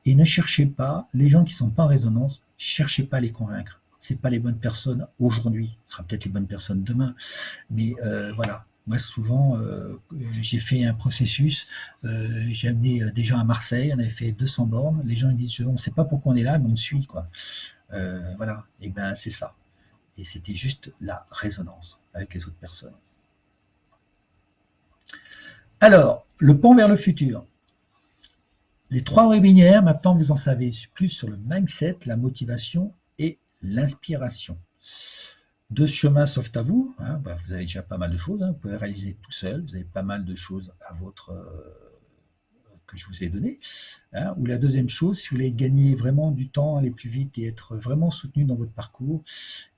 Et ne cherchez pas, les gens qui ne sont pas en résonance, cherchez pas à les convaincre. Ce n'est pas les bonnes personnes aujourd'hui, ce sera peut-être les bonnes personnes demain, mais voilà. Moi, souvent, j'ai fait un processus, j'ai amené des gens à Marseille, on avait fait 200 bornes, les gens ils disent, on ne sait pas pourquoi on est là, mais on suit, quoi. Voilà, et ben c'est ça. Et c'était juste la résonance avec les autres personnes. Alors, le pont vers le futur. Les 3 webinaires, maintenant vous en savez plus sur le mindset, la motivation et l'inspiration. 2 chemins s'offrent à vous, hein, bah, vous avez déjà pas mal de choses, hein, vous pouvez réaliser tout seul, vous avez pas mal de choses à votre que je vous ai donné. Hein. Ou la deuxième chose, si vous voulez gagner vraiment du temps, aller plus vite et être vraiment soutenu dans votre parcours,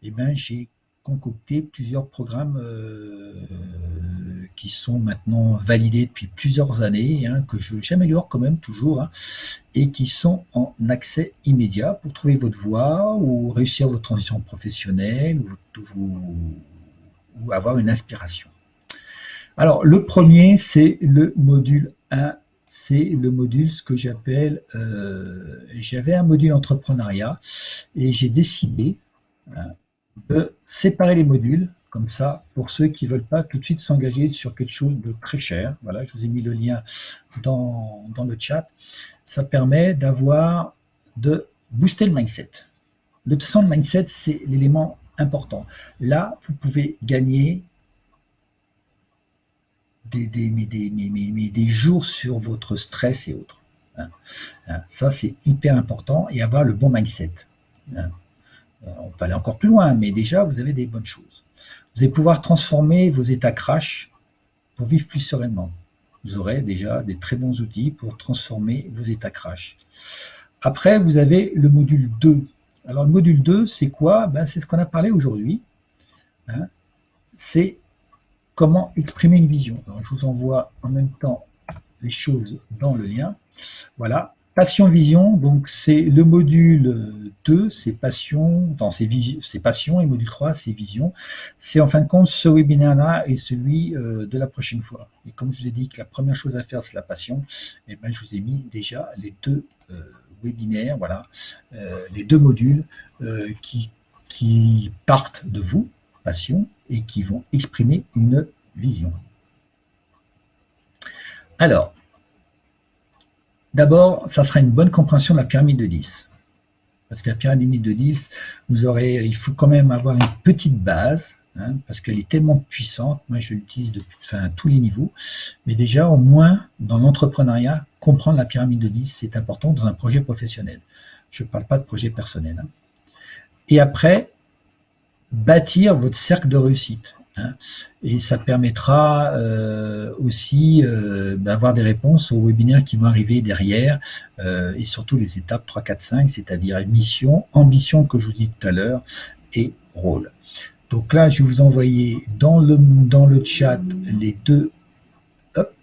eh ben, j'ai concocté plusieurs programmes qui sont maintenant validés depuis plusieurs années, hein, que j'améliore quand même toujours, hein, et qui sont en accès immédiat pour trouver votre voie ou réussir votre transition professionnelle ou avoir une inspiration. Alors, le premier, c'est le module 1. C'est le module, ce que j'appelle, j'avais un module entrepreneuriat et j'ai décidé de séparer les modules, comme ça, pour ceux qui ne veulent pas tout de suite s'engager sur quelque chose de très cher. Voilà, je vous ai mis le lien dans le chat. Ça permet de booster le mindset. De toute façon, le mindset, c'est l'élément important. Là, vous pouvez gagner des jours sur votre stress et autres. Ça, c'est hyper important, et avoir le bon mindset. On peut aller encore plus loin, mais déjà, vous avez des bonnes choses. Vous allez pouvoir transformer vos états crash pour vivre plus sereinement. Vous aurez déjà des très bons outils pour transformer vos états crash. Après, vous avez le module 2. Alors, le module 2, c'est quoi? Ben, c'est ce qu'on a parlé aujourd'hui. Hein, c'est comment exprimer une vision. Alors, je vous envoie en même temps les choses dans le lien. Voilà. Passion vision, donc c'est le module 2, c'est passion, c'est passion, et module 3, c'est vision. C'est en fin de compte ce webinaire-là et celui de la prochaine fois. Et comme je vous ai dit que la première chose à faire, c'est la passion, et ben, je vous ai mis déjà les 2 webinaires, voilà, les 2 modules qui partent de vous, passion, et qui vont exprimer une vision. Alors, D'abord, ça sera une bonne compréhension de la pyramide de 10. Parce que la pyramide de 10, il faut quand même avoir une petite base, hein, parce qu'elle est tellement puissante. Moi, je l'utilise à tous les niveaux. Mais déjà, au moins, dans l'entrepreneuriat, comprendre la pyramide de 10, c'est important dans un projet professionnel. Je ne parle pas de projet personnel. Hein. Et après, bâtir votre cercle de réussite. Hein, et ça permettra aussi d'avoir des réponses aux webinaires qui vont arriver derrière, et surtout les étapes 3, 4, 5, c'est-à-dire mission, ambition que je vous dis tout à l'heure, et rôle. Donc là, je vais vous envoyer dans le chat les deux, hop,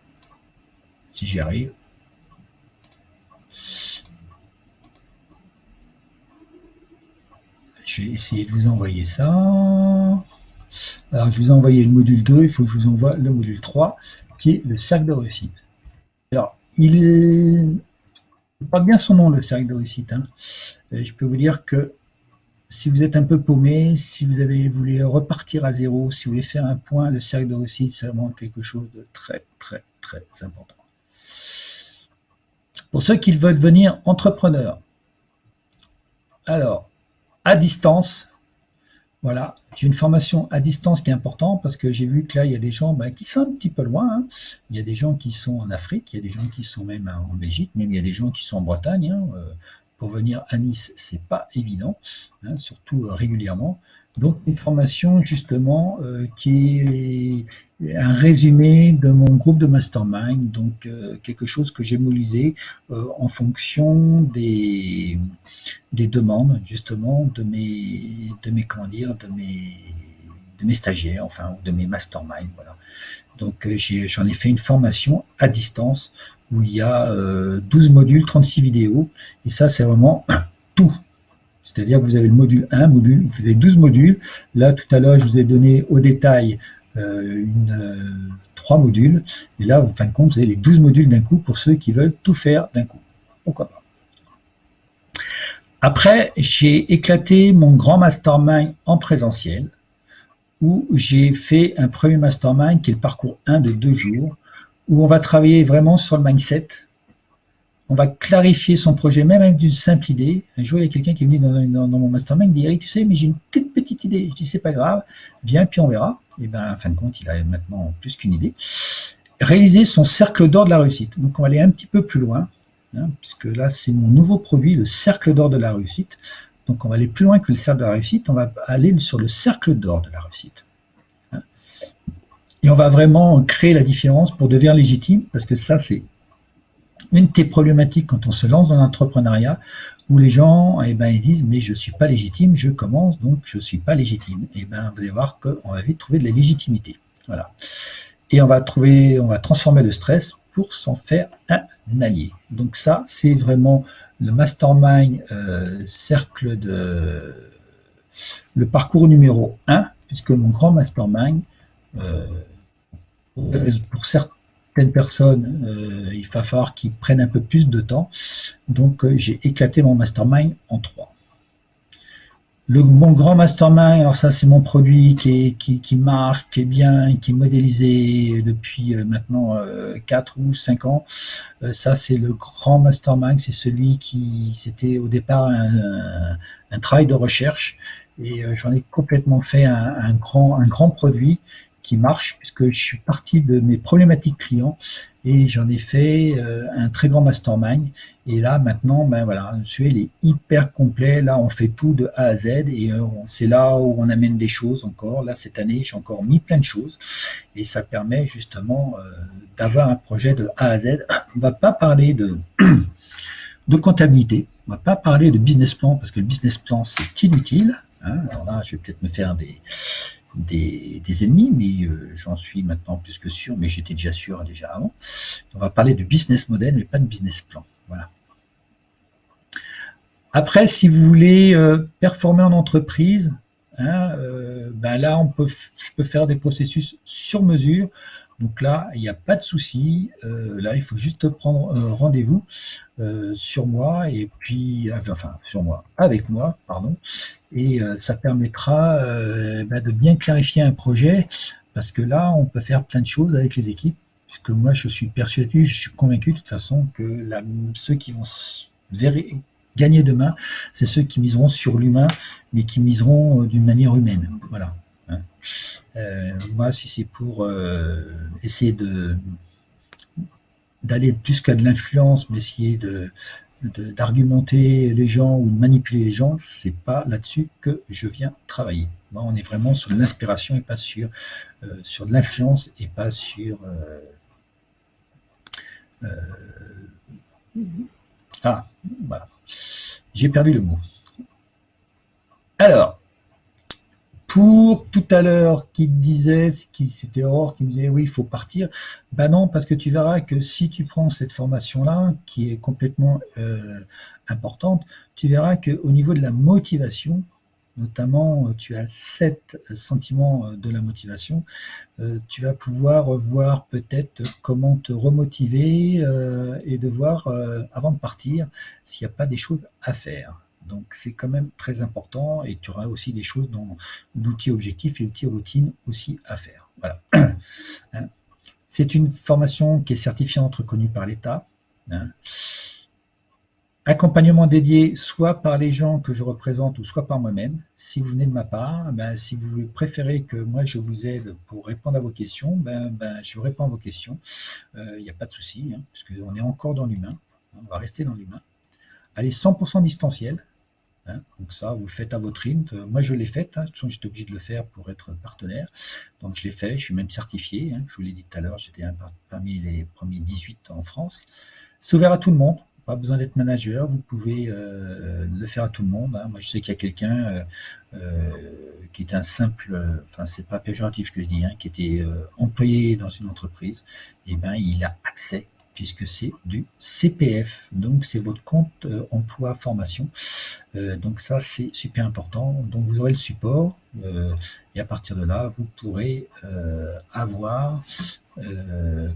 si j'y arrive. Je vais essayer de vous envoyer ça. Alors, je vous ai envoyé le module 2, il faut que je vous envoie le module 3, qui est le cercle de réussite. Alors, il porte bien son nom, le cercle de réussite. Hein. Je peux vous dire que si vous êtes un peu paumé, si vous voulu repartir à zéro, si vous voulez faire un point, le cercle de réussite, c'est vraiment quelque chose de très, très, très important. Pour ceux qui veulent devenir entrepreneurs, alors, à distance, voilà, j'ai une formation à distance qui est importante parce que j'ai vu que là, il y a des gens qui sont un petit peu loin. Hein. Il y a des gens qui sont en Afrique, il y a des gens qui sont même en Belgique, même il y a des gens qui sont en Bretagne. Hein. Pour venir à Nice, c'est pas évident, hein, surtout régulièrement. Donc, une formation justement qui est un résumé de mon groupe de mastermind, donc quelque chose que j'ai modélisé en fonction des demandes justement de mes stagiaires, enfin de mes masterminds, voilà. Donc j'en ai fait une formation à distance où il y a 12 modules, 36 vidéos, et ça c'est vraiment tout. C'est-à-dire que vous avez le module 1, vous avez 12 modules. Là tout à l'heure je vous ai donné au détail 3 modules, et là en fin de compte vous avez les 12 modules d'un coup pour ceux qui veulent tout faire d'un coup. Pourquoi pas? Après, j'ai éclaté mon grand mastermind en présentiel, où j'ai fait un premier mastermind qui est le parcours 1 de 2 jours, où on va travailler vraiment sur le mindset. On va clarifier son projet, même avec une simple idée. Un jour, il y a quelqu'un qui est venu dans mon mastermind, il dit « Eric, tu sais, mais j'ai une toute petite idée. » Je dis « C'est pas grave, viens, puis on verra. » Et bien, en fin de compte, il a maintenant plus qu'une idée. Réaliser son cercle d'or de la réussite. Donc, on va aller un petit peu plus loin. Hein, puisque là, c'est mon nouveau produit, le cercle d'or de la réussite. Donc, on va aller plus loin que le cercle de la réussite, on va aller sur le cercle d'or de la réussite. Hein. Et on va vraiment créer la différence pour devenir légitime, parce que ça, c'est une des problématiques quand on se lance dans l'entrepreneuriat, où les gens, ils disent, mais je ne suis pas légitime, je commence, donc je ne suis pas légitime. Et vous allez voir qu'on va vite trouver de la légitimité. Voilà. Et on va transformer le stress pour s'en faire un allié. Donc ça, c'est vraiment le mastermind cercle le parcours numéro 1, puisque mon grand mastermind, pour certaines personnes, il va falloir qu'ils prennent un peu plus de temps. Donc j'ai éclaté mon mastermind en 3. Mon grand mastermind, alors ça c'est mon produit qui marche, qui est bien, qui est modélisé depuis maintenant 4 ou 5 ans. Ça c'est le grand mastermind, c'est celui c'était au départ un travail de recherche, et j'en ai complètement fait un grand produit qui marche, puisque je suis parti de mes problématiques clients et j'en ai fait un très grand mastermind. Et là maintenant, voilà, celui-là il est hyper complet. Là on fait tout de A à Z, et c'est là où on amène des choses encore. Là cette année j'ai encore mis plein de choses, et ça permet justement d'avoir un projet de A à Z. On ne va pas parler de comptabilité, on ne va pas parler de business plan, parce que le business plan c'est inutile. Hein. Alors là je vais peut-être me faire des ennemis, mais j'en suis maintenant plus que sûr, mais j'étais déjà sûr déjà avant. On va parler de business model, mais pas de business plan. Voilà. Après, si vous voulez performer en entreprise, hein, là, je peux faire des processus sur mesure. Donc là, il n'y a pas de souci. Là, il faut juste prendre rendez-vous sur moi, et puis, sur moi, avec moi, pardon. Et ça permettra de bien clarifier un projet, parce que là, on peut faire plein de choses avec les équipes, puisque moi je suis persuadé, je suis convaincu de toute façon que ceux qui vont gagner demain, c'est ceux qui miseront sur l'humain, mais qui miseront d'une manière humaine. Voilà. Moi, si c'est pour essayer d'aller plus qu'à de l'influence, mais essayer d'argumenter les gens ou de manipuler les gens, c'est pas là-dessus que je viens travailler. Moi, on est vraiment sur de l'inspiration et pas sur de l'influence et pas sur voilà. J'ai perdu le mot. Alors, pour tout à l'heure, qui te disait, c'était Aurore qui me disait oui, il faut partir. Ben non, parce que tu verras que si tu prends cette formation-là, qui est complètement importante, tu verras qu'au niveau de la motivation, notamment tu as 7 sentiments de la motivation, tu vas pouvoir voir peut-être comment te remotiver et de voir avant de partir s'il n'y a pas des choses à faire. Donc c'est quand même très important et tu auras aussi des choses d'outils objectifs et outils routines aussi à faire. Voilà. C'est une formation qui est certifiante reconnue par l'État. Accompagnement dédié soit par les gens que je représente ou soit par moi-même. Si vous venez de ma part, si vous préférez que moi je vous aide pour répondre à vos questions, je réponds à vos questions. Il n'y a pas de souci, parce qu'on est encore dans l'humain. On va rester dans l'humain. Allez, 100% distanciel. Donc ça, vous le faites à votre rythme. Moi, je l'ai fait. J'étais obligé de le faire pour être partenaire. Donc je l'ai fait. Je suis même certifié. Je vous l'ai dit tout à l'heure, j'étais parmi les premiers 18 en France. C'est ouvert à tout le monde. Pas besoin d'être manager, vous pouvez le faire à tout le monde. Moi, je sais qu'il y a quelqu'un qui est un simple, enfin, c'est pas péjoratif ce que je dis, qui était employé dans une entreprise. Et il a accès, puisque c'est du CPF. Donc, c'est votre compte emploi formation. Donc, ça, c'est super important. Donc, vous aurez le support. Et à partir de là, vous pourrez avoir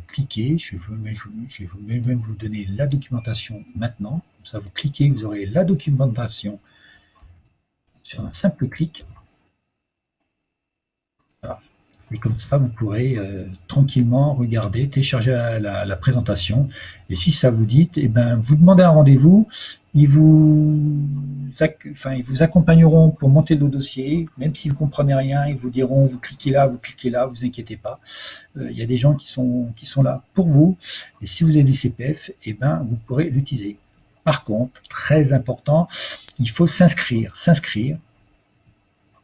cliquez, je vais même vous donner la documentation maintenant, comme ça vous cliquez, vous aurez la documentation sur un simple clic. Voilà. Et comme ça, vous pourrez tranquillement regarder, télécharger la présentation. Et si ça vous dit, vous demandez un rendez-vous. Ils vous accompagneront pour monter le dossier. Même si vous ne comprenez rien, ils vous diront, vous cliquez là, vous inquiétez pas. Il y a des gens qui sont là pour vous. Et si vous avez du CPF, vous pourrez l'utiliser. Par contre, très important, il faut s'inscrire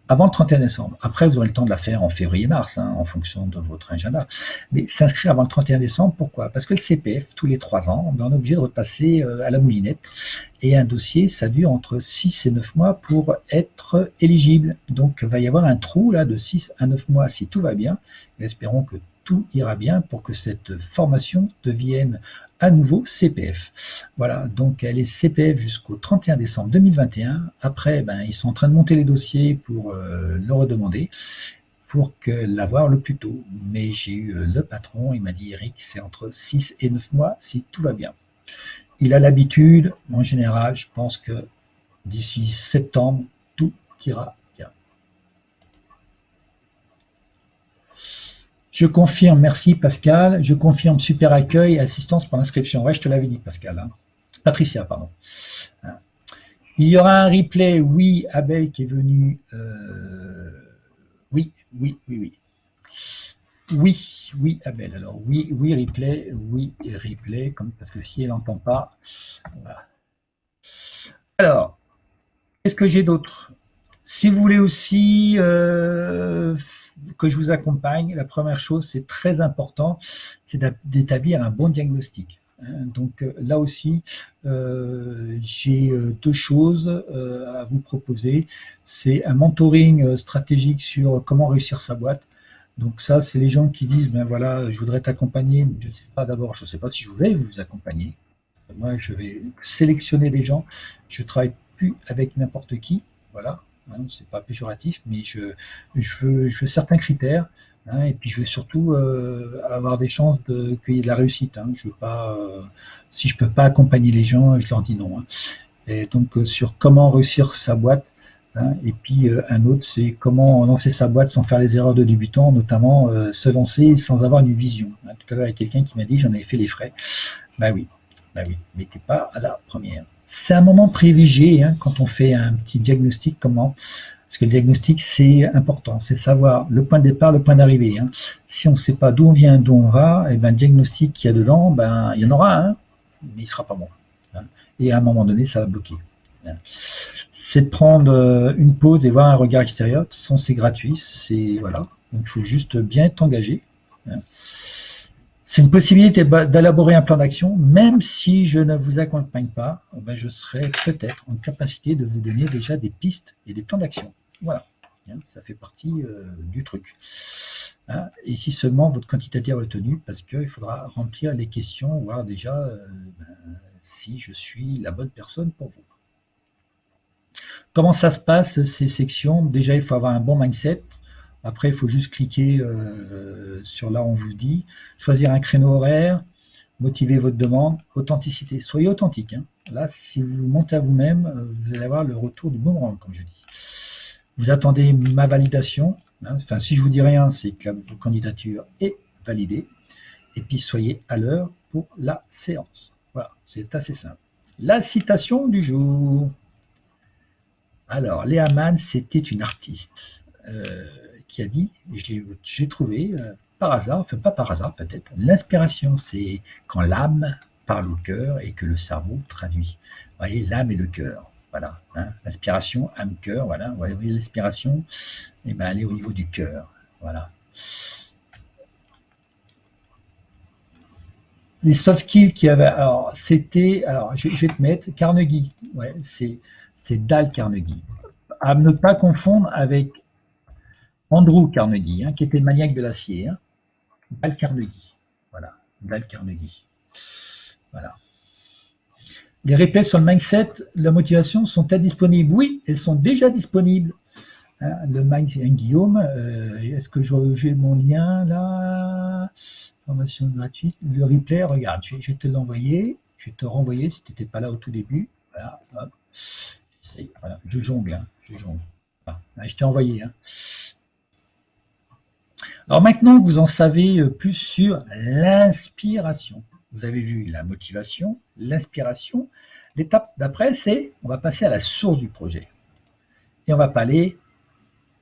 avant le 31 décembre. Après, vous aurez le temps de la faire en février-mars, en fonction de votre agenda. Mais s'inscrire avant le 31 décembre, pourquoi? Parce que le CPF, tous les 3 ans, on est obligé de repasser à la moulinette. Et un dossier, ça dure entre 6 et 9 mois pour être éligible. Donc, il va y avoir un trou là de 6 à 9 mois si tout va bien. Et espérons que tout ira bien pour que cette formation devienne à nouveau CPF. Voilà, donc elle est CPF jusqu'au 31 décembre 2021. Après, ils sont en train de monter les dossiers pour le redemander, pour l'avoir le plus tôt. Mais j'ai eu le patron, il m'a dit, Eric, c'est entre 6 et 9 mois si tout va bien. Il a l'habitude, en général, je pense que d'ici septembre, tout ira bien. Je confirme, merci Pascal, je confirme super accueil et assistance pour l'inscription. Ouais, je te l'avais dit Pascal. Patricia, pardon. Il y aura un replay, oui, Abel qui est venu. Oui, Abel. Alors, oui, replay, parce que si elle n'entend pas. Voilà. Alors, qu'est-ce que j'ai d'autre? Si vous voulez aussi que je vous accompagne, la première chose, c'est très important, c'est d'établir un bon diagnostic. Donc là aussi, j'ai 2 choses à vous proposer. C'est un mentoring stratégique sur comment réussir sa boîte. Donc ça, c'est les gens qui disent, voilà, je voudrais t'accompagner. Je ne sais pas d'abord, je ne sais pas si je vais vous accompagner. Moi, je vais sélectionner les gens. Je ne travaille plus avec n'importe qui. Voilà. C'est pas péjoratif, mais je veux certains critères, et puis je veux surtout avoir des chances qu'il y ait de la réussite. Je veux pas, si je peux pas accompagner les gens, je leur dis non. Et donc sur comment réussir sa boîte, hein. Et puis un autre, c'est comment lancer sa boîte sans faire les erreurs de débutant, notamment se lancer sans avoir une vision. Hein, tout à l'heure, il y a quelqu'un qui m'a dit, j'en avais fait les frais. Oui, mais t'es pas à la première. C'est un moment privilégié hein, quand on fait un petit diagnostic, comment. Parce que le diagnostic, c'est important, c'est de savoir le point de départ, le point d'arrivée. Hein. Si on ne sait pas d'où on vient, d'où on va, et ben, le diagnostic qu'il y a dedans, ben, il y en aura un, mais il ne sera pas bon. Hein. Et à un moment donné, ça va bloquer. Hein. C'est de prendre une pause et voir un regard extérieur. De toute façon, c'est gratuit, c'est voilà. Donc, il faut juste bien être engagé. Hein. C'est une possibilité d'élaborer un plan d'action, même si je ne vous accompagne pas, ben je serai peut-être en capacité de vous donner déjà des pistes et des plans d'action. Voilà, ça fait partie du truc. Hein, et si seulement votre quantitateur est retenu, parce qu'il faudra remplir les questions, voir déjà si je suis la bonne personne pour vous. Comment ça se passe ces sections? Déjà, il faut avoir un bon mindset. Après, il faut juste cliquer sur là où on vous dit, choisir un créneau horaire, motiver votre demande, authenticité. Soyez authentique. Hein. Là, si vous montez à vous-même, vous allez avoir le retour du boomerang, comme je dis. Vous attendez ma validation. Hein. Enfin, si je vous dis rien, c'est que votre candidature est validée. Et puis, soyez à l'heure pour la séance. Voilà, c'est assez simple. La citation du jour. Alors, Léa Mann, c'était une artiste qui a dit, j'ai trouvé par hasard, enfin pas par hasard peut-être, l'inspiration, c'est quand l'âme parle au cœur et que le cerveau traduit. Vous voyez, l'âme et le cœur, voilà. Hein, l'inspiration, âme, cœur, voilà. Vous voyez, l'inspiration, eh ben, elle est au niveau du cœur, voilà. Les soft skills qui avaient, alors c'était, alors je vais te mettre Carnegie, ouais, c'est Dale Carnegie. À ne pas confondre avec Andrew Carnegie, hein, qui était le maniaque de l'acier. Hein. Dale Carnegie. Voilà. Dale Carnegie. Voilà. Les replays sur le mindset, la motivation sont-elles disponibles? Oui, elles sont déjà disponibles. Hein, le mindset, Guillaume, est-ce que j'ai mon lien là? Formation gratuite. Le replay, regarde, je vais te l'envoyer. Je vais te renvoyer si tu n'étais pas là au tout début. Voilà. Hop. Voilà. Je jongle. Hein, je jongle. Voilà. Je t'ai envoyé. Hein. Alors maintenant que vous en savez plus sur l'inspiration, vous avez vu la motivation, l'inspiration. L'étape d'après, c'est on va passer à la source du projet. Et on va parler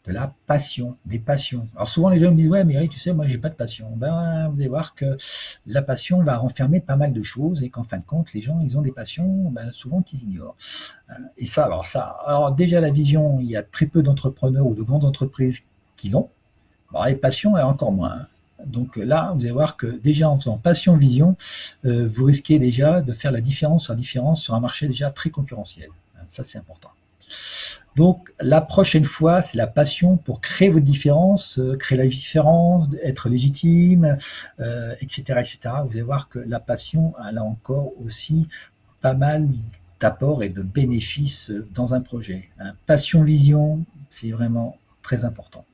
de la passion, des passions. Alors souvent les gens me disent ouais mais tu sais moi j'ai pas de passion. Ben vous allez voir que la passion va renfermer pas mal de choses et qu'en fin de compte les gens ils ont des passions ben, souvent qu'ils ignorent. Et ça alors déjà la vision il y a très peu d'entrepreneurs ou de grandes entreprises qui l'ont. Alors les passions et encore moins. Donc là, vous allez voir que déjà en faisant passion-vision, vous risquez déjà de faire la différence sur un marché déjà très concurrentiel. Ça, c'est important. Donc la prochaine fois, c'est la passion pour créer votre différence, créer la différence, être légitime, etc., etc. Vous allez voir que la passion, elle a encore aussi pas mal d'apports et de bénéfices dans un projet. Passion-vision, c'est vraiment très important.